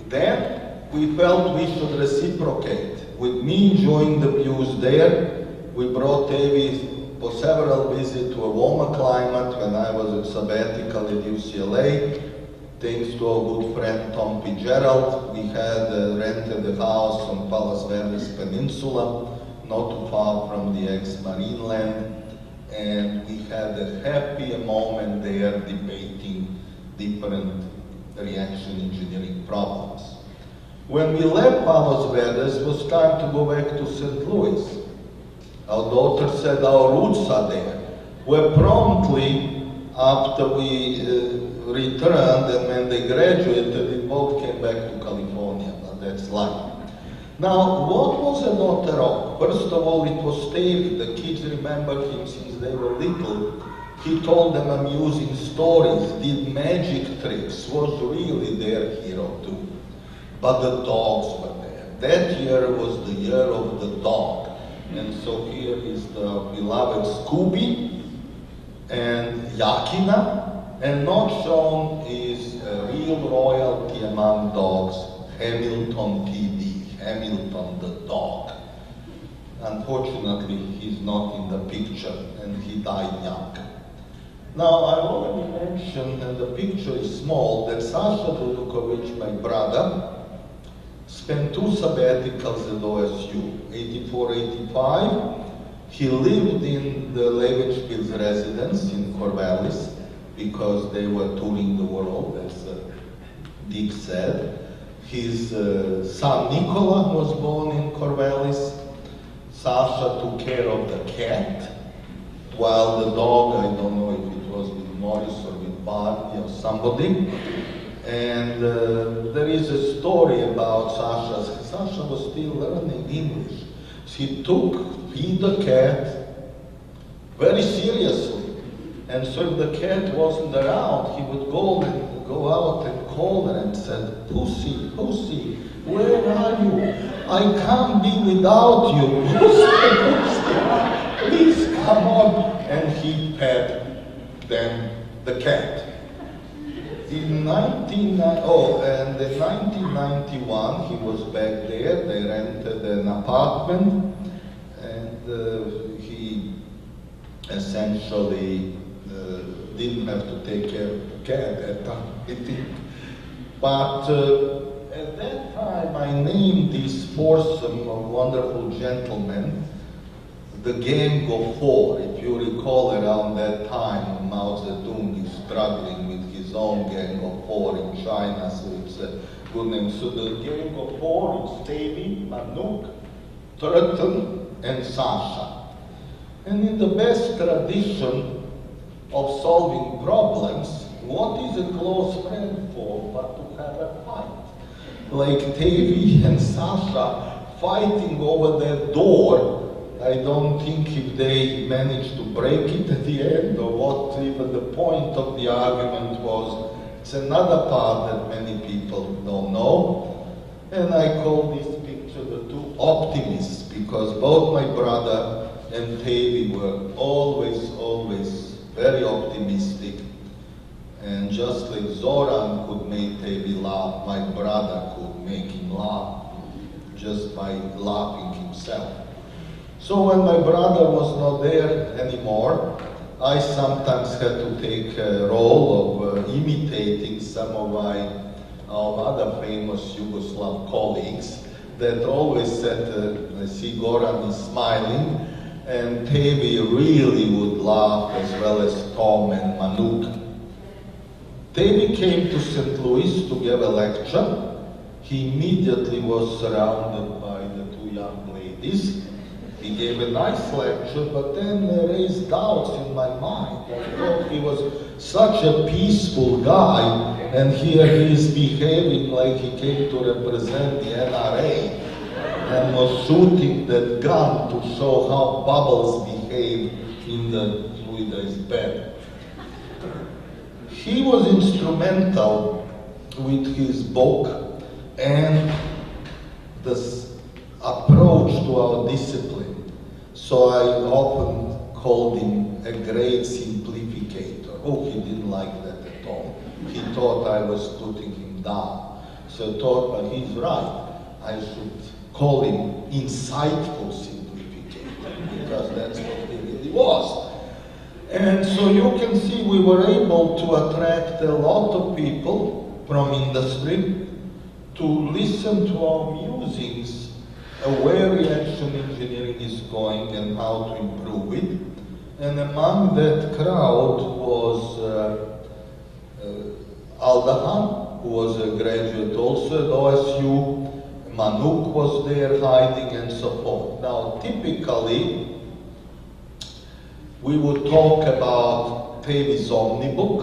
Then we felt we should reciprocate. With me enjoying the views there, we brought Tavi for several visits to a warmer climate when I was at sabbatical at UCLA. Thanks to our good friend Tom Fitzgerald, we had rented a house on Palos Verdes Peninsula, not too far from the ex-Marine land, and we had a happy moment there debating different reaction engineering problems. When we left Palos Verdes, it was time to go back to St. Louis. Our daughter said our roots are there. Where promptly, after we returned and when they graduated, we both came back to California, but that's life. Now, what was an Otter Rock? First of all, it was Tavi. The kids remember him since they were little. He told them amusing stories, did magic tricks, was really their hero too. But the dogs were there. That year was the year of the dog. And so here is the beloved Scooby and Yakina. And not shown is a real royalty among dogs, Hamilton TD, Hamilton the dog. Unfortunately, he's not in the picture, and he died young. Now, I already mentioned, and the picture is small, that Sasha Dudukovic, my brother, spent 2 sabbaticals at OSU, 84-85. He lived in the Levenspil's residence in Corvallis, because they were touring the world, as Dick said. His son Nicola was born in Corvallis. Sasha took care of the cat, while the dog, I don't know if it was with Morris or with Barney or somebody. And there is a story about Sasha. Sasha was still learning English. He took, feed the cat, very seriously. And so if the cat wasn't around, he would go out and call her and said, "Pussy, Pussy, where are you? I can't be without you. Pussy, Pussy, please come on." And he pet then the cat. In 1991, he was back there. They rented an apartment, and he essentially didn't have to take care of the cat at that time, I think. But at that time, I named this foursome of wonderful gentlemen the Gang of Four. If you recall, around that time, Mao Zedong is struggling with his own Gang of Four in China, so it's a good name. So the Gang of Four is Davy, Manuk, Turton, and Sasha. And in the best tradition of solving problems, what is a close friend for but to have a fight? Like Davy and Sasha fighting over their door. I don't think if they managed to break it at the end or what even the point of the argument was. It's another part that many people don't know. And I call this picture the two optimists, because both my brother and Davy were always very optimistic. And just like Zoran could make Davy laugh, my brother could make him laugh just by laughing himself. So when my brother was not there anymore, I sometimes had to take a role of imitating some of my other famous Yugoslav colleagues that always said, I see Goran is smiling, and Tevi really would laugh, as well as Tom and Manuk. Tevi came to St. Louis to give a lecture. He immediately was surrounded by the two young ladies. He gave a nice lecture, but then raised doubts in my mind. I thought he was such a peaceful guy, and here he is behaving like he came to represent the NRA and was shooting that gun to show how bubbles behave in the Fluida's bed. He was instrumental with his book and this approach to our discipline. So I often called him a great simplificator. Oh, he didn't like that at all. He thought I was putting him down. So I thought, but he's right. I should call him insightful simplificator, because that's what he really was. And so you can see we were able to attract a lot of people from industry to listen to our musings, where reaction engineering is going and how to improve it. And among that crowd was Aldahan, who was a graduate also at OSU. Manuk was there hiding and so forth. Now, typically, we would talk about Tevi's Omnibook,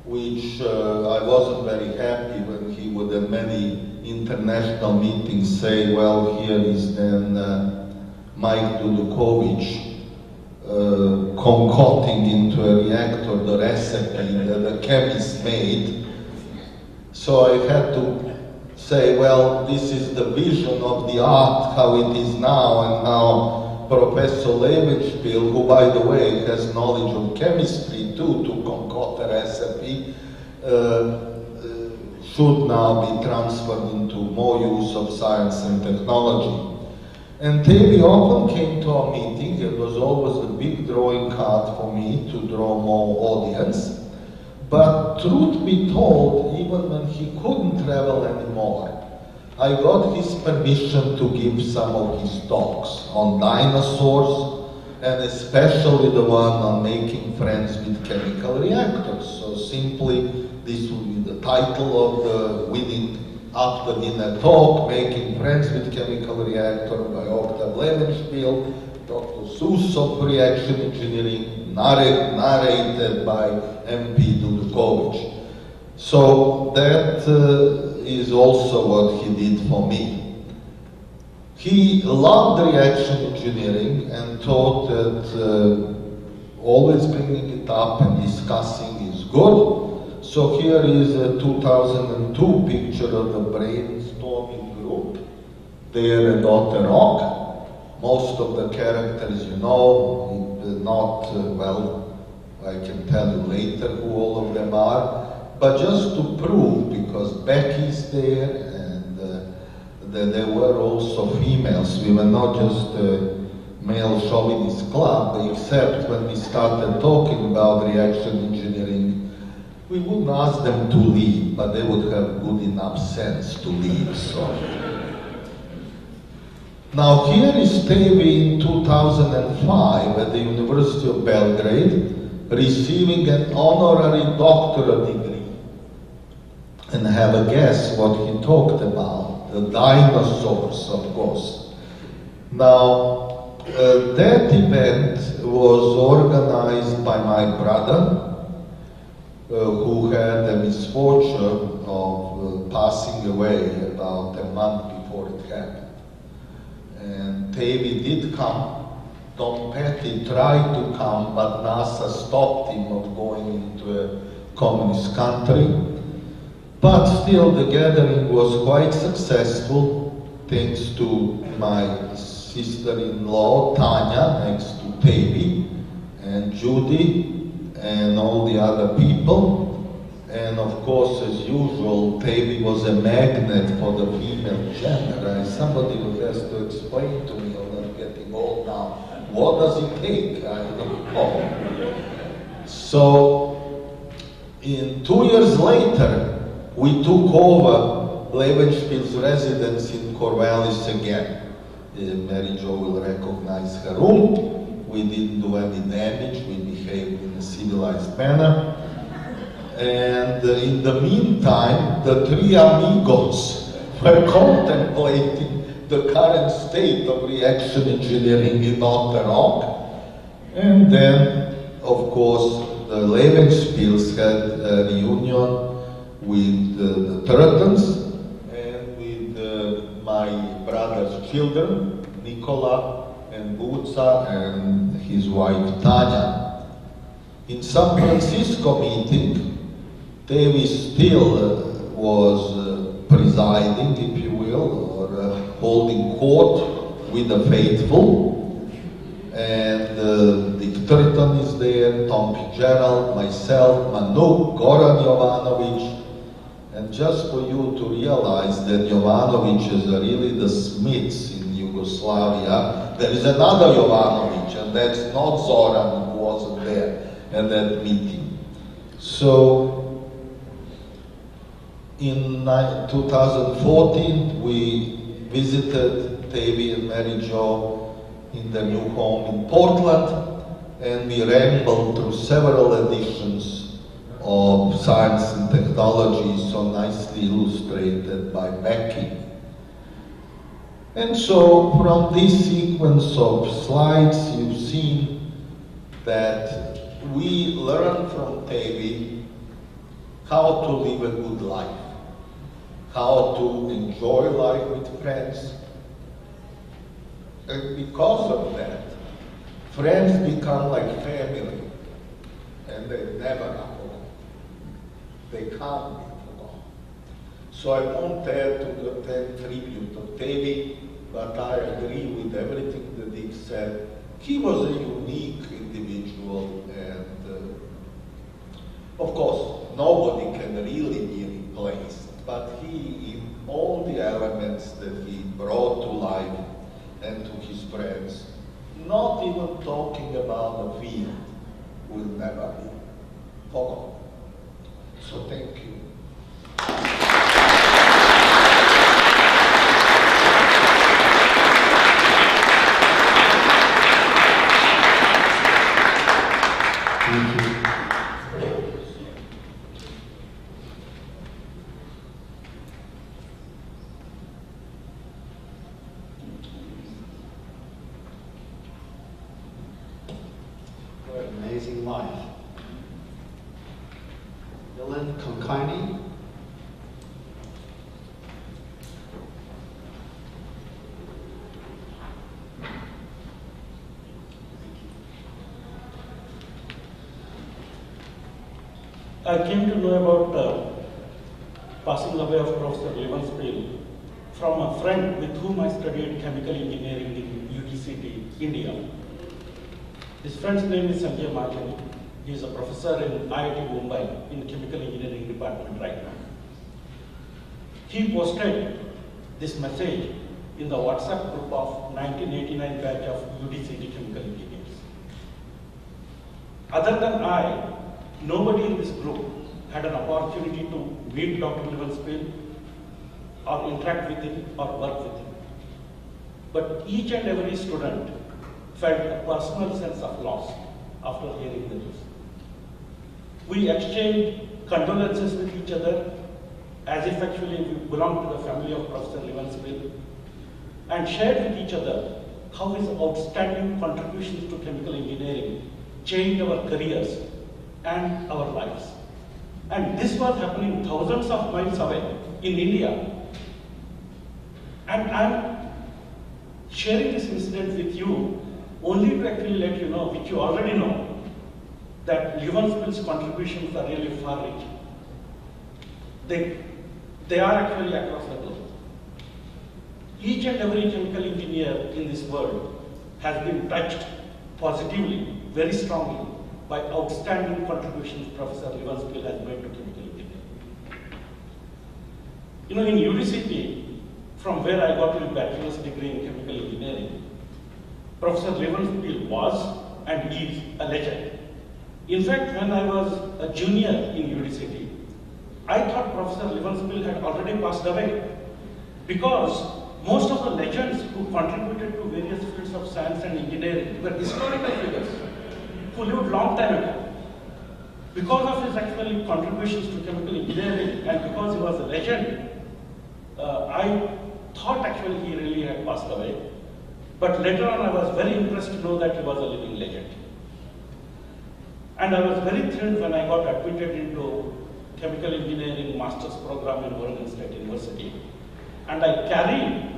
which I wasn't very happy when he would at many international meetings say, well, here is then Mike Dudukovic concocting into a reactor the recipe that the chemist made. So I had to say, well, this is the vision of the art, how it is now, and how Professor Levenspiel, who by the way has knowledge of chemistry too, to concoct a recipe, should now be transferred into more use of science and technology. And Tevi often came to our meeting. It was always a big drawing card for me to draw more audience. But truth be told, even when he couldn't travel anymore, I got his permission to give some of his talks on dinosaurs, and especially the one on making friends with chemical reactors. So simply, this would be the title of the winning after dinner talk, Making Friends with Chemical Reactor by Octav Levenspiel, Dr. Seuss of Reaction Engineering, narrated by MP Dudukovic. So that is also what he did for me. He loved reaction engineering and thought that always bringing it up and discussing is good. So here is a 2002 picture of the brainstorming group there at Otter Rock. Most of the characters you know, not, well, I can tell you later who all of them are, but just to prove, because Becky's there and there were also females. We were not just a male chauvinist club, except when we started talking about reaction engineering, we wouldn't ask them to leave, but they would have good enough sense to leave. So. Now here is Tevi in 2005 at the University of Belgrade, receiving an honorary doctorate degree. And have a guess what he talked about, the dinosaurs, of course. Now, that event was organized by my brother, who had the misfortune of passing away about a month before it happened. And Tevi did come. Tom Petty tried to come, but NASA stopped him of going into a communist country. But still, the gathering was quite successful, thanks to my sister-in-law, Tanya, next to Tevi, and Judy, and all the other people. And of course, as usual, Tevi was a magnet for the female gender. And somebody who has to explain to me, I'm getting old now, what does it take? I don't know. So, 2 years later, we took over Levenspiel's residence in Corvallis again. Mary Jo will recognize her room. We didn't do any damage. We behaved in a civilized manner. And in the meantime, the three amigos were contemplating the current state of reaction engineering in Otter Rock. And then, of course, the Levenspiels had a reunion with the Turtons and with my brother's children, Nicola and Buca and his wife Tanya. In San Francisco meeting, Tevi still was presiding, if you will, or holding court with the faithful. And Dick Turton is there, Tom Fitzgerald, myself, Manu, Goran Jovanovic. And just for you to realize that Jovanovic is really the Smiths in Yugoslavia, there is another Jovanovic, and that's not Zoran, who wasn't there at that meeting. So, in 2014, we visited Tevi and Mary Jo in their new home in Portland, and we rambled through several editions of Science and Technology, so nicely illustrated by Becky. And so, from this sequence of slides, you've seen that we learn from Tevi how to live a good life, how to enjoy life with friends. And because of that, friends become like family, and they never are. They can't be forgotten. So I won't add to the tribute of Tevi, but I agree with everything that Dick said. He was a unique individual, and of course, nobody can really be replaced, but he, in all the elements that he brought to life and to his friends, not even talking about the field, will never be forgotten. So thank you. What an amazing life. Dylan Konkani. I came to know about passing away of Professor Levenspiel from a friend with whom I studied chemical engineering in UTCT, India. His friend's name is Sanjay Mahjani. He is a professor in IIT Mumbai in chemical engineering department right now. He posted this message in the WhatsApp group of 1989 batch of UTCT chemical engineers. Other than I, nobody in this group had an opportunity to meet Dr. Levenspiel or interact with him or work with him. But each and every student felt a personal sense of loss after hearing the news. We exchanged condolences with each other as if actually we belonged to the family of Professor Levenspiel, and shared with each other how his outstanding contributions to chemical engineering changed our careers and our lives. And this was happening thousands of miles away in India. And I'm sharing this incident with you only to actually let you know, which you already know, that Levenspiel's contributions are really far-reaching. They are actually across the globe. Each and every chemical engineer in this world has been touched positively, very strongly, by outstanding contributions Professor Levenspiel has made to chemical engineering. You know, in UTCT, from where I got my bachelor's degree in chemical engineering, Professor Levenspiel was and is a legend. In fact, when I was a junior in UTCT, I thought Professor Levenspiel had already passed away, because most of the legends who contributed to various fields of science and engineering were historical figures who lived long time ago. Because of his actually contributions to chemical engineering and because he was a legend, I thought actually he really had passed away. But later on I was very impressed to know that he was a living legend. And I was very thrilled when I got admitted into chemical engineering master's program in Oregon State University. And I carried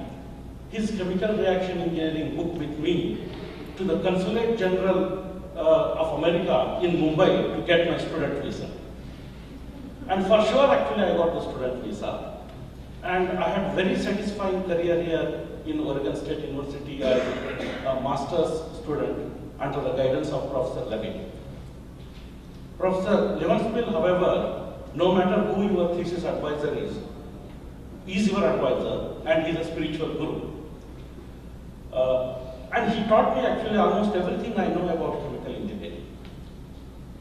his chemical reaction engineering book with me to the Consulate General of America in Mumbai to get my student visa. And for sure, actually, I got the student visa. And I had very satisfying career here in Oregon State University as a master's student under the guidance of Professor Levin. Professor Levenspiel, however, no matter who your thesis advisor is your advisor and he's a spiritual guru. And he taught me actually almost everything I know about chemical engineering.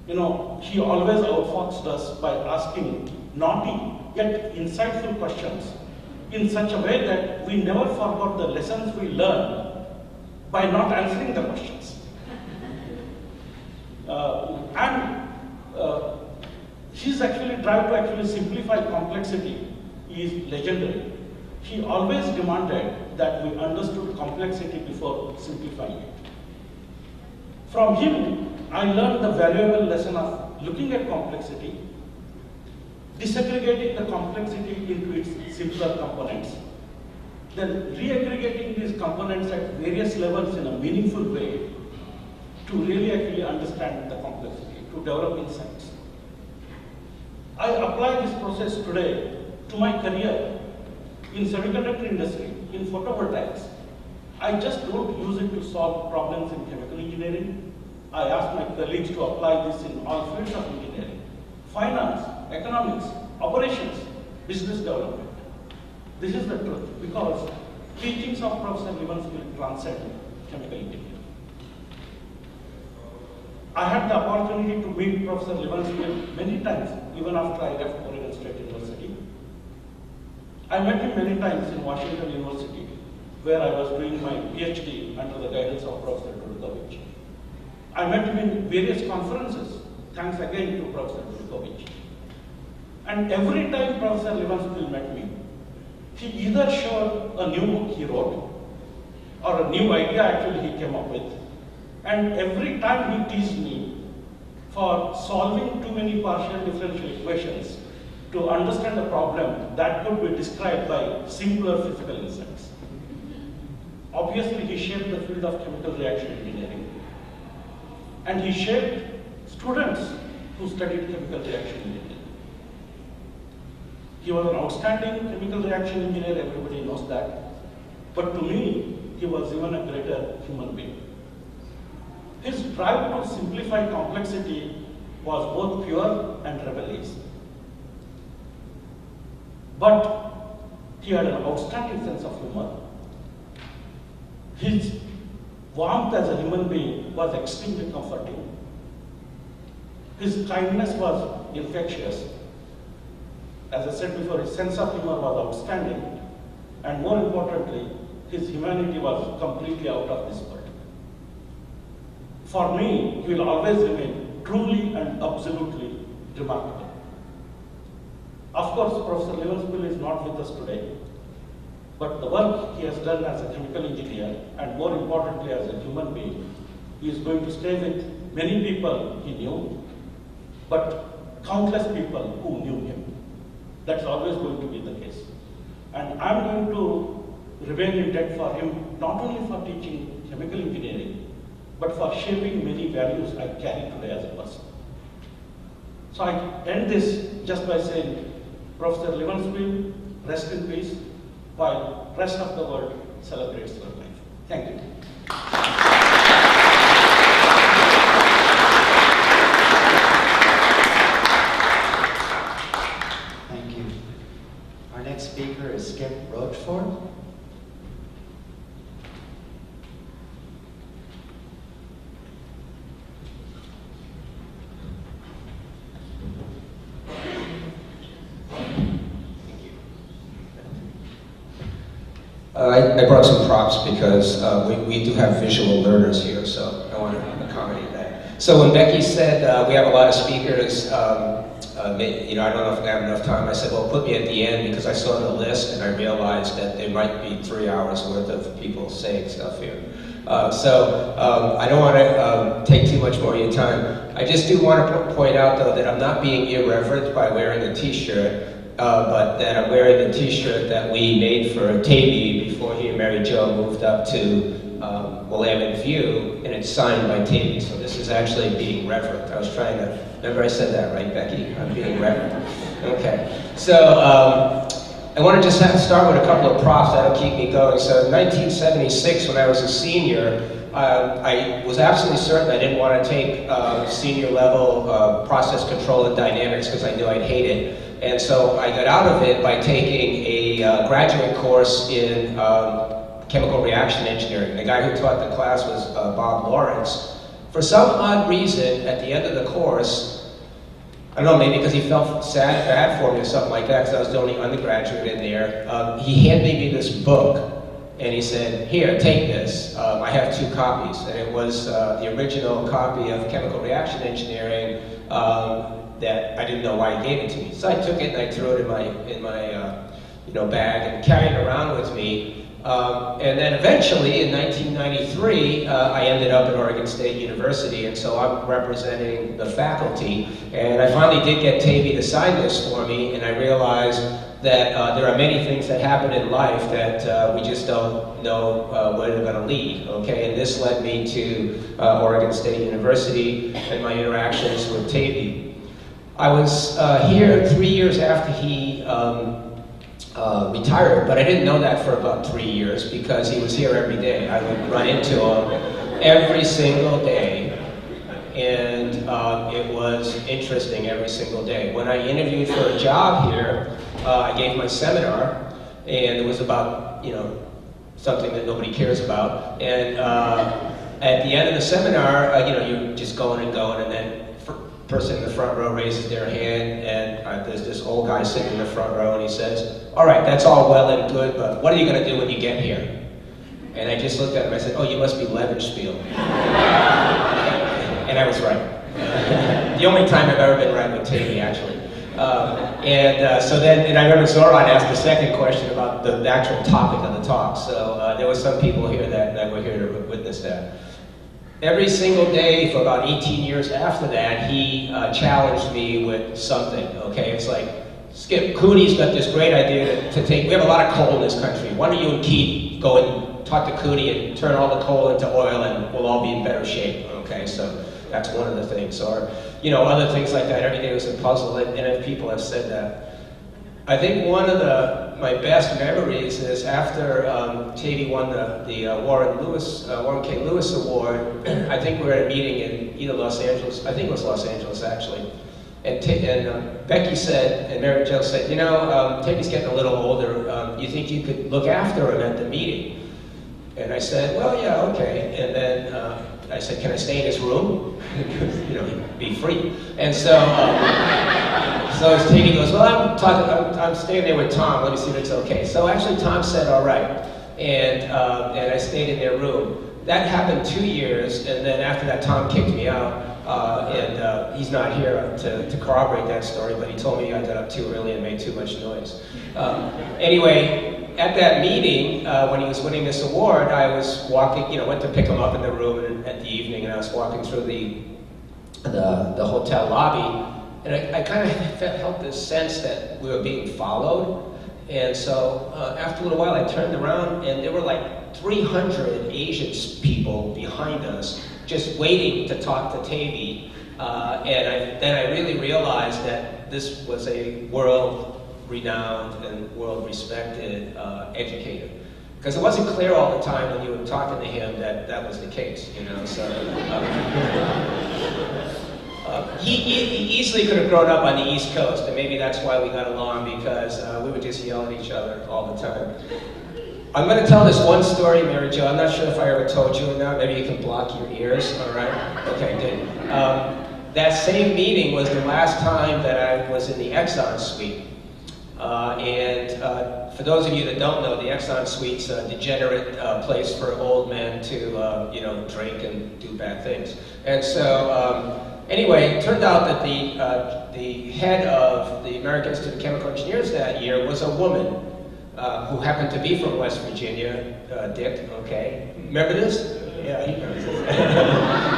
You know, he always outfoxed us by asking naughty yet insightful questions in such a way that we never forgot the lessons we learned by not answering the questions. His actually drive to actually simplify complexity is legendary. He always demanded that we understood complexity before simplifying it. From him, I learned the valuable lesson of looking at complexity, disaggregating the complexity into its simpler components, then reaggregating these components at various levels in a meaningful way to really actually understand the complexity, to develop insights. I apply this process today to my career in semiconductor industry, in photovoltaics. I just don't use it to solve problems in chemical engineering. I ask my colleagues to apply this in all fields of engineering: finance, economics, operations, business development. This is the truth, because teachings of Professor Levenspiel transcend chemical engineering. I had the opportunity to meet Professor Levenspiel many times, even after I left Oregon State University. I met him many times in Washington University, where I was doing my PhD under the guidance of Professor Dudkovich. I met him in various conferences, thanks again to Professor Dudkovich. And every time Professor Levenspiel met me, he either showed a new book he wrote, or a new idea actually he came up with. And every time he teased me for solving too many partial differential equations to understand a problem that could be described by simpler physical insights. Obviously, he shaped the field of chemical reaction engineering. And he shaped students who studied chemical reaction engineering. He was an outstanding chemical reaction engineer, everybody knows that. But to me, he was even a greater human being. His drive to simplify complexity was both pure and rebellious. But he had an outstanding sense of humor. His warmth as a human being was extremely comforting. His kindness was infectious. As I said before, his sense of humor was outstanding. And more importantly, his humanity was completely out of this world. For me, he will always remain truly and absolutely remarkable. Of course, Professor Levenspiel is not with us today, but the work he has done as a chemical engineer, and more importantly as a human being, he is going to stay with many people he knew, but countless people who knew him. That's always going to be the case. And I'm going to remain in debt for him, not only for teaching chemical engineering, but for shaping many values I carry today as a person. So I end this just by saying, Professor Levenspiel, rest in peace, while the rest of the world celebrates your life. Thank you. Thank you. Our next speaker is Skip Rochford. I brought some props because we do have visual learners here, so I want to accommodate that. So when Becky said we have a lot of speakers, I don't know if we have enough time, I said, well, put me at the end because I saw the list and I realized that there might be 3 hours worth of people saying stuff here. I don't want to take too much more of your time. I just do want to point out, though, that I'm not being irreverent by wearing a t-shirt. But that I'm wearing the t-shirt that we made for Tavy before he and Mary Jo moved up to Willamette View, and it's signed by Tavy, so this is actually being reverent. I was trying to, remember I said that, right, Becky? I'm being reverent. Okay, so I want to just start with a couple of props that'll keep me going. So in 1976, when I was a senior, I was absolutely certain I didn't want to take senior level process control and dynamics because I knew I'd hate it. And so I got out of it by taking a graduate course in chemical reaction engineering. The guy who taught the class was Bob Lawrence. For some odd reason, at the end of the course, I don't know, maybe because he felt bad for me or something like that, because I was the only undergraduate in there, he handed me this book, and he said, here, take this. I have 2 copies, and it was the original copy of Chemical Reaction Engineering, that I didn't know why he gave it to me. So I took it and I threw it in my bag and carried it around with me. And then eventually in 1993, I ended up at Oregon State University, and so I'm representing the faculty. And I finally did get Tavy to sign this for me, and I realized that there are many things that happen in life that we just don't know where they're going to lead, okay? And this led me to Oregon State University and my interactions with Tavy. I was here 3 years after he retired, but I didn't know that for about 3 years because he was here every day. I would run into him every single day, and it was interesting every single day. When I interviewed for a job here, I gave my seminar, and it was about, something that nobody cares about. And at the end of the seminar, you're just going, and then person in the front row raises their hand, and there's this old guy sitting in the front row, and he says, all right, that's all well and good, but what are you going to do when you get here? And I just looked at him, I said, oh, you must be Levenspiel. And I was right. The only time I've ever been right with Tavy, actually. And I remember Zoran asked the second question about the actual topic of the talk, so there were some people here that were here to witness that. Every single day for about 18 years after that, he challenged me with something, okay? It's like, Skip, Cooney's got this great idea to take, we have a lot of coal in this country. Why don't you and Keith go and talk to Cooney and turn all the coal into oil and we'll all be in better shape, okay? So that's one of the things. Or, you know, other things like that. Every day was a puzzle, and people have said that. I think one of my best memories is after Tavy won the Warren K. Lewis Award. I think we were at a meeting in either Los Angeles, I think it was Los Angeles actually, and Becky said, and Mary Jo said, you know, Tavy's getting a little older, you think you could look after him at the meeting? And I said, well, yeah, okay. And then I said, can I stay in his room? You know, he'd be free. And so, so Tavy goes, well, I'm staying there with Tom. Let me see if it's okay. So actually, Tom said, all right. And I stayed in their room. That happened 2 years, and then after that, Tom kicked me out. And he's not here to corroborate that story, but he told me I got up too early and made too much noise. Anyway, at that meeting, when he was winning this award, I was walking, you know, went to pick him up in the room at the evening, and I was walking through the hotel lobby, and I kind of felt this sense that we were being followed. And so after a little while, I turned around, and there were like 300 Asian people behind us, just waiting to talk to Tavy. And then I really realized that this was a world-renowned and world-respected educator. Because it wasn't clear all the time when you were talking to him that that was the case, you know. So he easily could have grown up on the East Coast, and maybe that's why we got along, because we would just yell at each other all the time. I'm going to tell this one story, Mary Jo. I'm not sure if I ever told you or not. Maybe you can block your ears, all right? Okay, good. That same meeting was the last time that I was in the Exxon Suite. For those of you that don't know, the Exxon Suite's a degenerate place for old men to, you know, drink and do bad things. And so, anyway, it turned out that the head of the American Institute of Chemical Engineers that year was a woman who happened to be from West Virginia, Dick, okay? Remember this? Yeah, he remembers this.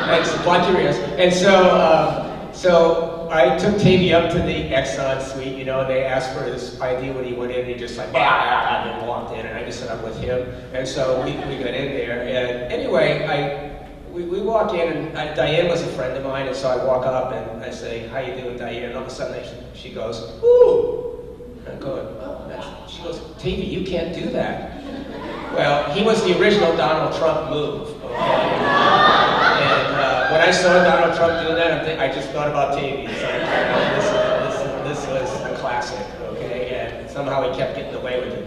Thanks, block your ears. And so I took Tavy up to the Exxon Suite, you know, and they asked for his ID when he went in, and he just like, and then walked in, and I just said, I'm with him. And so we got in there, and anyway, we walk in, and Diane was a friend of mine, and so I walk up, and I say, how you doing, Diane? And all of a sudden, she goes, ooh. And I'm going, oh, she goes, Tavy, you can't do that. Well, he was the original Donald Trump move, okay? And when I saw Donald Trump doing that, I just thought about Tavy. It's like, this was a classic, okay? And somehow he kept getting away with it.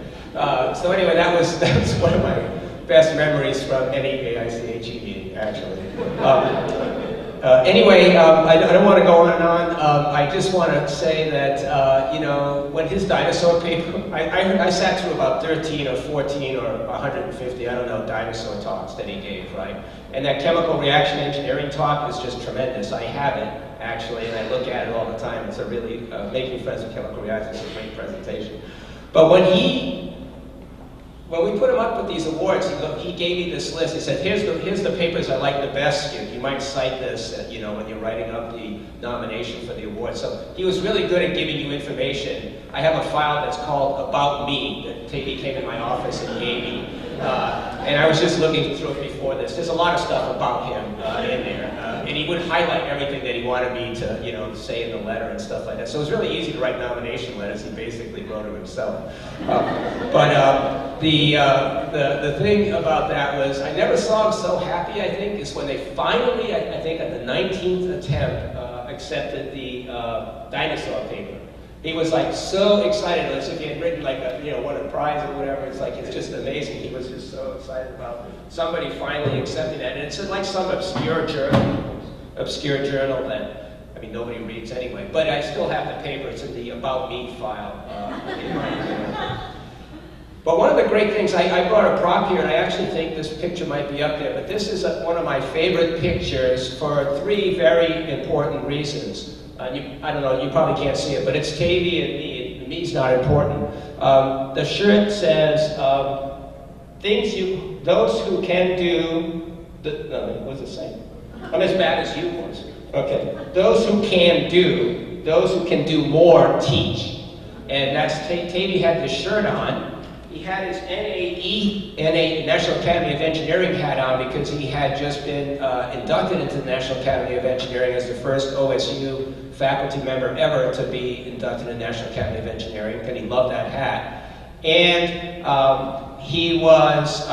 So anyway, that was one of my best memories from any AICHE meeting, actually. Anyway, I don't want to go on and on. I just want to say that, you know, when his dinosaur paper, I sat through about 13 or 14 or 150, I don't know, dinosaur talks that he gave, right? And that chemical reaction engineering talk is just tremendous. I have it, actually, and I look at it all the time. It's a really, Making Friends with Chemical Reactions is a great presentation. But when we put him up with these awards, he gave me this list. He said, here's the papers I like the best. You might cite this, you know, when you're writing up the nomination for the award. So he was really good at giving you information. I have a file that's called About Me that Tavy came in my office and gave me. And I was just looking through it before this. There's a lot of stuff about him in there. And he would highlight everything that he wanted me to, you know, say in the letter and stuff like that. So it was really easy to write nomination letters. He basically wrote them himself. The thing about that was I never saw him so happy, I think, is when they finally, I think at the 19th attempt, accepted the dinosaur paper. He was like so excited, as if he had written like a, you know, won a prize or whatever. It's like, it's just amazing. He was just so excited about somebody finally accepting that. And it's like some obscure journal that, I mean, nobody reads anyway. But I still have the paper. It's in the About Me file in my But one of the great things, I brought a prop here, and I actually think this picture might be up there, but this is one of my favorite pictures for 3 very important reasons. I don't know, you probably can't see it, but it's Tavy and me. Me's not important. The shirt says, those who can do, what does it say? I'm as bad as you was. Okay. Those who can do more teach. And that's, Tavy had this shirt on, he had his NAE, National Academy of Engineering hat on because he had just been inducted into the National Academy of Engineering as the first OSU faculty member ever to be inducted in the National Academy of Engineering, and he loved that hat. And he was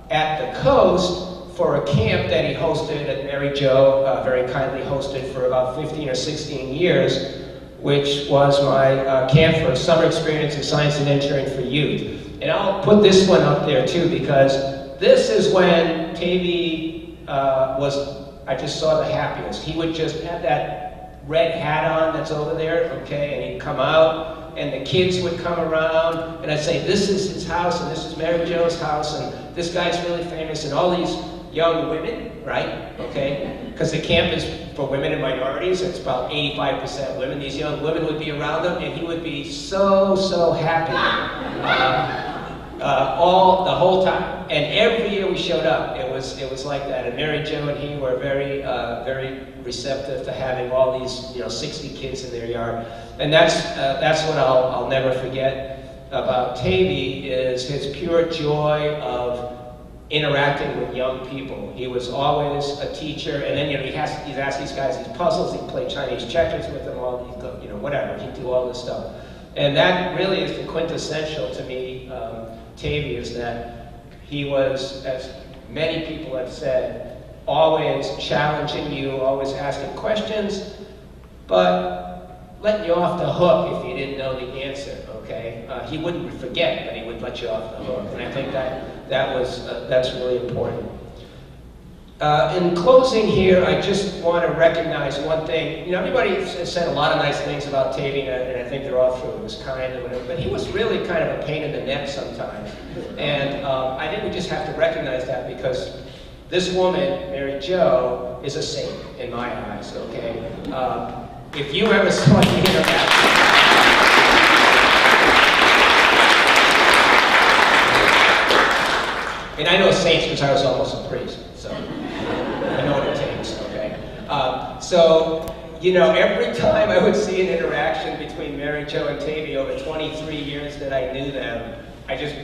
at the coast for a camp that he hosted at Mary Jo, very kindly hosted for about 15 or 16 years, which was my camp for summer experience in science and engineering for youth. And I'll put this one up there too, because this is when Tavy I just saw the happiest. He would just have that red hat on that's over there, okay, and he'd come out, and the kids would come around, and I'd say, this is his house, and this is Mary Jo's house, and this guy's really famous, and all these young women, right, okay, because the camp is for women and minorities, it's about 85% women. These young women would be around him, and he would be so happy the whole time. And every year we showed up, it was like that. And Mary Jo and he were very receptive to having all these 60 kids in their yard. And that's what I'll never forget about Tavy, is his pure joy of interacting with young people. He was always a teacher, and then he'd ask these guys these puzzles. He'd play Chinese checkers with them, whatever. He'd do all this stuff, and that really is the quintessential to me. Tavy is that he was, as many people have said, always challenging you, always asking questions, but letting you off the hook if you didn't know the answer. Okay, he wouldn't forget, but he would let you off the hook, and I think that's really important. In closing here, I just want to recognize one thing. Everybody has said a lot of nice things about Tavy, and I think they're all true. He was kind and whatever, but he was really kind of a pain in the neck sometimes. And I think we just have to recognize that, because this woman, Mary Jo, is a saint in my eyes, okay? If you ever saw the interaction, and I know saints because I was almost a priest, so I know what it takes, okay? Every time I would see an interaction between Mary Jo and Tavy over 23 years that I knew them, I just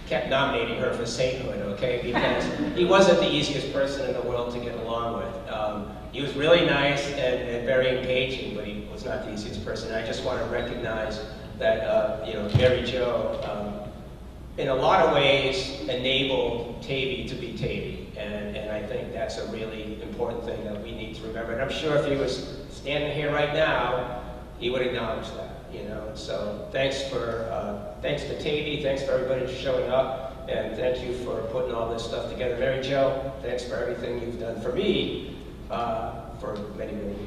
kept nominating her for sainthood, okay? Because he wasn't the easiest person in the world to get along with. He was really nice and very engaging, but he was not the easiest person. And I just want to recognize that, Mary Jo, in a lot of ways, enabled Tavy to be Tavy. And I think that's a really important thing that we need to remember. And I'm sure if he was standing here right now, he would acknowledge that, So thanks to Tavy, thanks for everybody for showing up, and thank you for putting all this stuff together. Mary Jo, thanks for everything you've done for me for many, many years.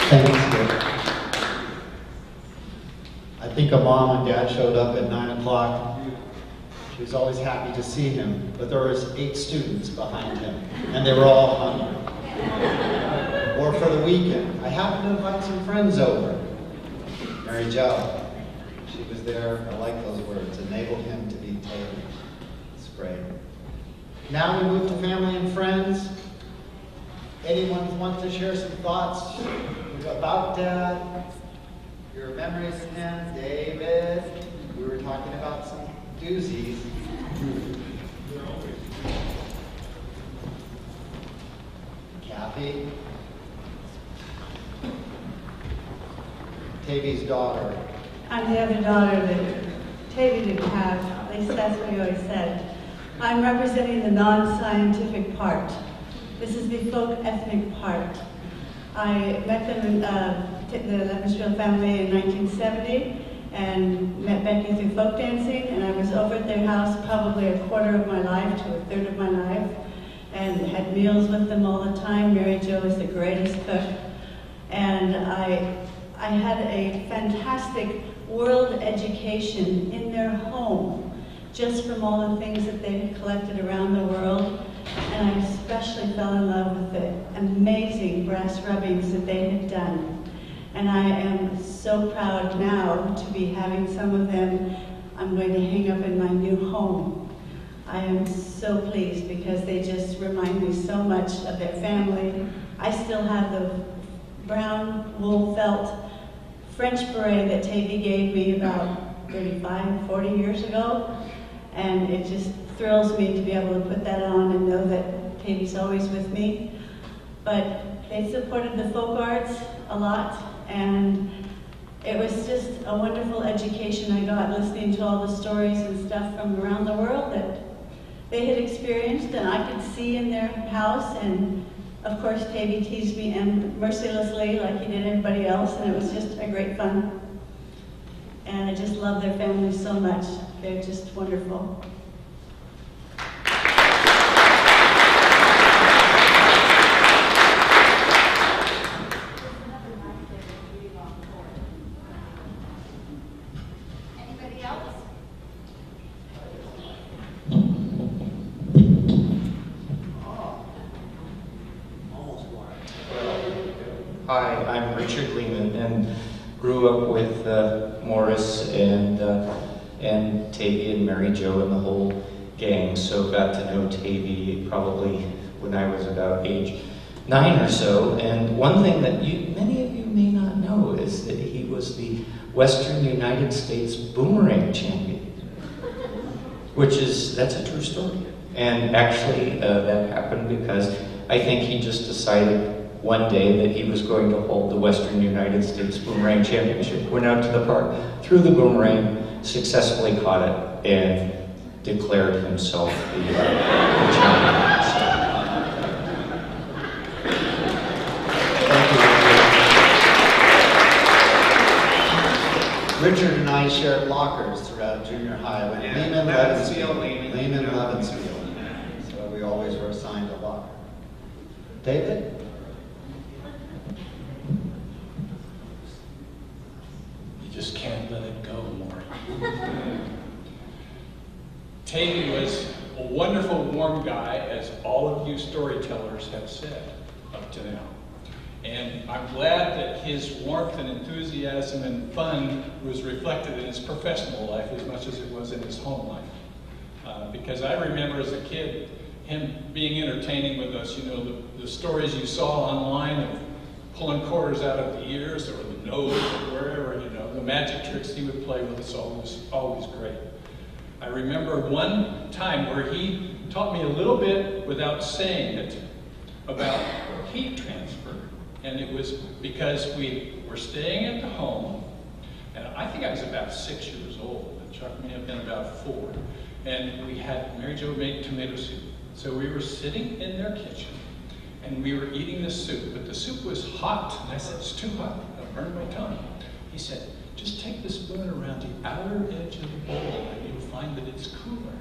Thanks, Dick. I think a mom and dad showed up at 9 o'clock. She was always happy to see him, but there was 8 students behind him, and they were all hungry. Or for the weekend, I happened to invite some friends over. Mary Jo, she was there. I like those words. Enabled him to be Tavy. It's great. Now we move to family and friends. Anyone want to share some thoughts about Dad? Your memories of him? David? We were talking about some doozies. Kathy? Tavy's daughter. I'm the other daughter that Tavy didn't have. At least that's what he always said. I'm representing the non-scientific part. This is the folk ethnic part. I met them in the Levenfield family in 1970 and met Becky through folk dancing, and I was over at their house probably a quarter of my life to a third of my life and had meals with them all the time. Mary Jo is the greatest cook. And I had a fantastic world education in their home just from all the things that they had collected around the world. And I especially fell in love with the amazing brass rubbings that they had done. And I am so proud now to be having some of them. I'm going to hang up in my new home. I am so pleased because they just remind me so much of their family, I still have the brown wool felt French beret that Tavy gave me about 35, 40 years ago. And it just thrills me to be able to put that on and know that Tavy's always with me. But they supported the folk arts a lot, and it was just a wonderful education I got listening to all the stories and stuff from around the world that they had experienced and I could see in their house. And of course, Tavy teased me and mercilessly like he did everybody else, and it was just a great fun. And I just love their family so much. They're just wonderful. Anybody else? Hi, I'm Richard Lehman and grew up with Morris and Tavy and Mary Jo and the whole gang, so got to know Tavy probably when I was about age 9 or so. And one thing that many of you may not know is that he was the Western United States boomerang champion, that's a true story. And actually that happened because I think he just decided one day that he was going to hold the Western United States Boomerang Championship. Went out to the park, threw the boomerang, successfully caught it, and declared himself the champion. Thank you, Richard. Richard and I shared lockers throughout junior high with Lehman Leavensfield. So we always were assigned a locker. David? Just can't let it go, Maury. Tavy was a wonderful, warm guy, as all of you storytellers have said up to now. And I'm glad that his warmth and enthusiasm and fun was reflected in his professional life as much as it was in his home life. Because I remember as a kid, him being entertaining with us, the stories you saw online of pulling quarters out of the ears or the nose or wherever, the magic tricks he would play with us was always great. I remember one time where he taught me a little bit without saying it about heat transfer. And it was because we were staying at the home, and I think I was about 6 years old, and Chuck may have been about 4. And we had Mary Jo made tomato soup. So we were sitting in their kitchen, and we were eating the soup, but the soup was hot. And I said, it's too hot, I'll burn my tongue. He said, just take the spoon around the outer edge of the bowl and you'll find that it's cooler.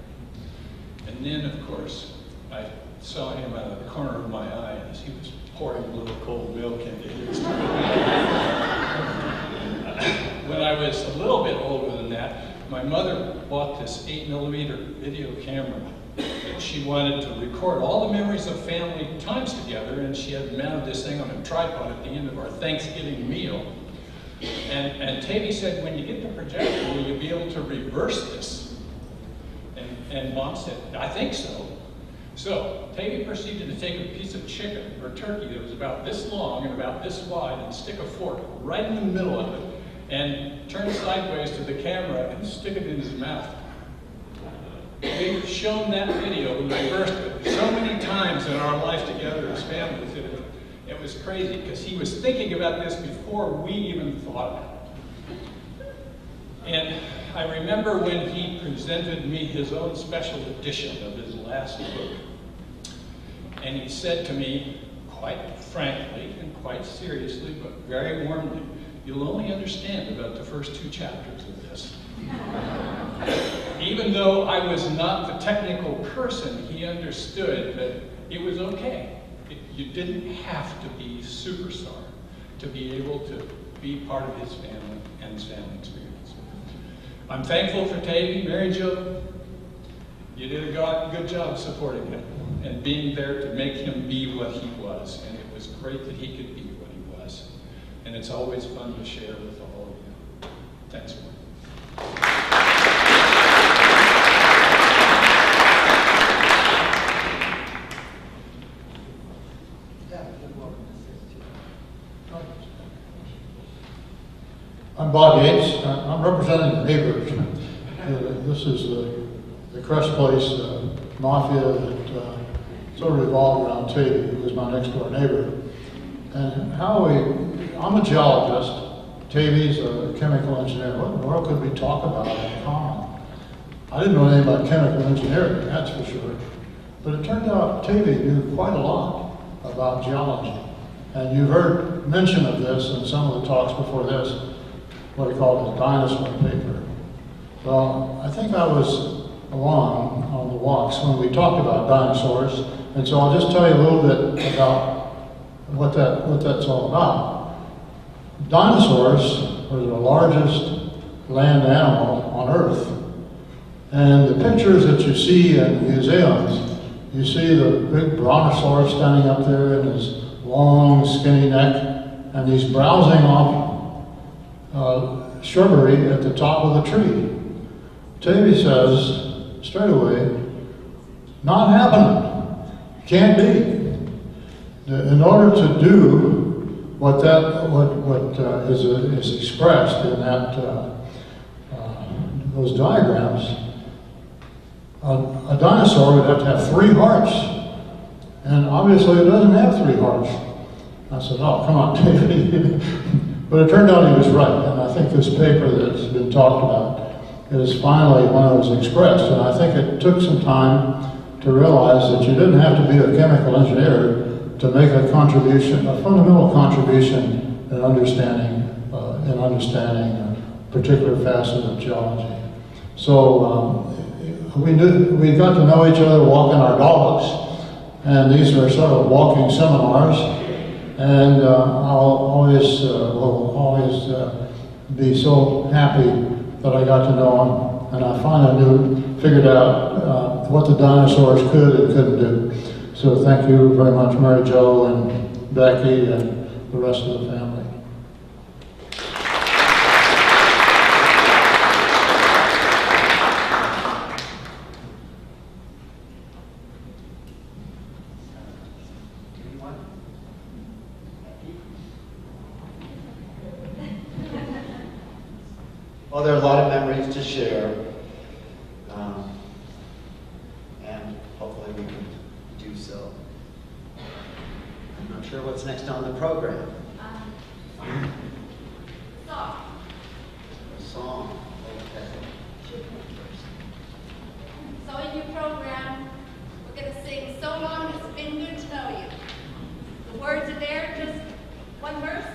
And then, of course, I saw him out of the corner of my eye as he was pouring a little cold milk into his tea. When I was a little bit older than that, my mother bought this 8mm video camera that she wanted to record all the memories of family times together, and she had mounted this thing on a tripod at the end of our Thanksgiving meal. And Tavy said, when you get the projector, will you be able to reverse this? And Mom said, I think so. So Tavy proceeded to take a piece of chicken or turkey that was about this long and about this wide and stick a fork right in the middle of it and turn sideways to the camera and stick it in his mouth. We've shown that video and reversed it so many times in our life together as families. It was crazy because he was thinking about this before we even thought about it. And I remember when he presented me his own special edition of his last book. And he said to me, quite frankly and quite seriously, but very warmly, you'll only understand about the first 2 chapters of this. Even though I was not the technical person, he understood that it was okay. You didn't have to be superstar to be able to be part of his family and his family experience. I'm thankful for Tavy. Mary Jo, you did a good job supporting him and being there to make him be what he was. And it was great that he could be what he was. And it's always fun to share with all of you. Thanks, Mark. I'm Bob Yates. I'm representing the neighbors. This is the Crest Place mafia that sort of revolved around Tavy, who was my next door neighbor. And I'm a geologist. Tavy's a chemical engineer. What in the world could we talk about in common? I didn't know anything about chemical engineering, that's for sure. But it turned out Tavy knew quite a lot about geology. And you've heard mention of this in some of the talks before this, what he called the dinosaur paper. Well, I think I was along on the walks when we talked about dinosaurs, and so I'll just tell you a little bit about what that's all about. Dinosaurs were the largest land animal on Earth, and the pictures that you see in museums, you see the big brontosaurus standing up there in his long, skinny neck, and he's browsing off shrubbery at the top of the tree. Tavy says straight away, not happening, can't be. In order to do what is expressed in those diagrams, a dinosaur would have to have 3 hearts, and obviously it doesn't have 3 hearts. I said, oh, come on, Tavy. But it turned out he was right, and I think this paper that's been talked about is finally when it was expressed, and I think it took some time to realize that you didn't have to be a chemical engineer to make a contribution, a fundamental contribution in understanding a particular facet of geology. So we got to know each other walking our dogs, and these are sort of walking seminars. And I'll will always be so happy that I got to know him, and I finally figured out what the dinosaurs could and couldn't do. So thank you very much, Mary Jo and Becky and the rest of the family. Well, there are a lot of memories to share, and hopefully we can do so. I'm not sure what's next on the program. Song. Okay. So in your program, we're going to sing So Long It's Been Good to Know You. The words are there, just one verse.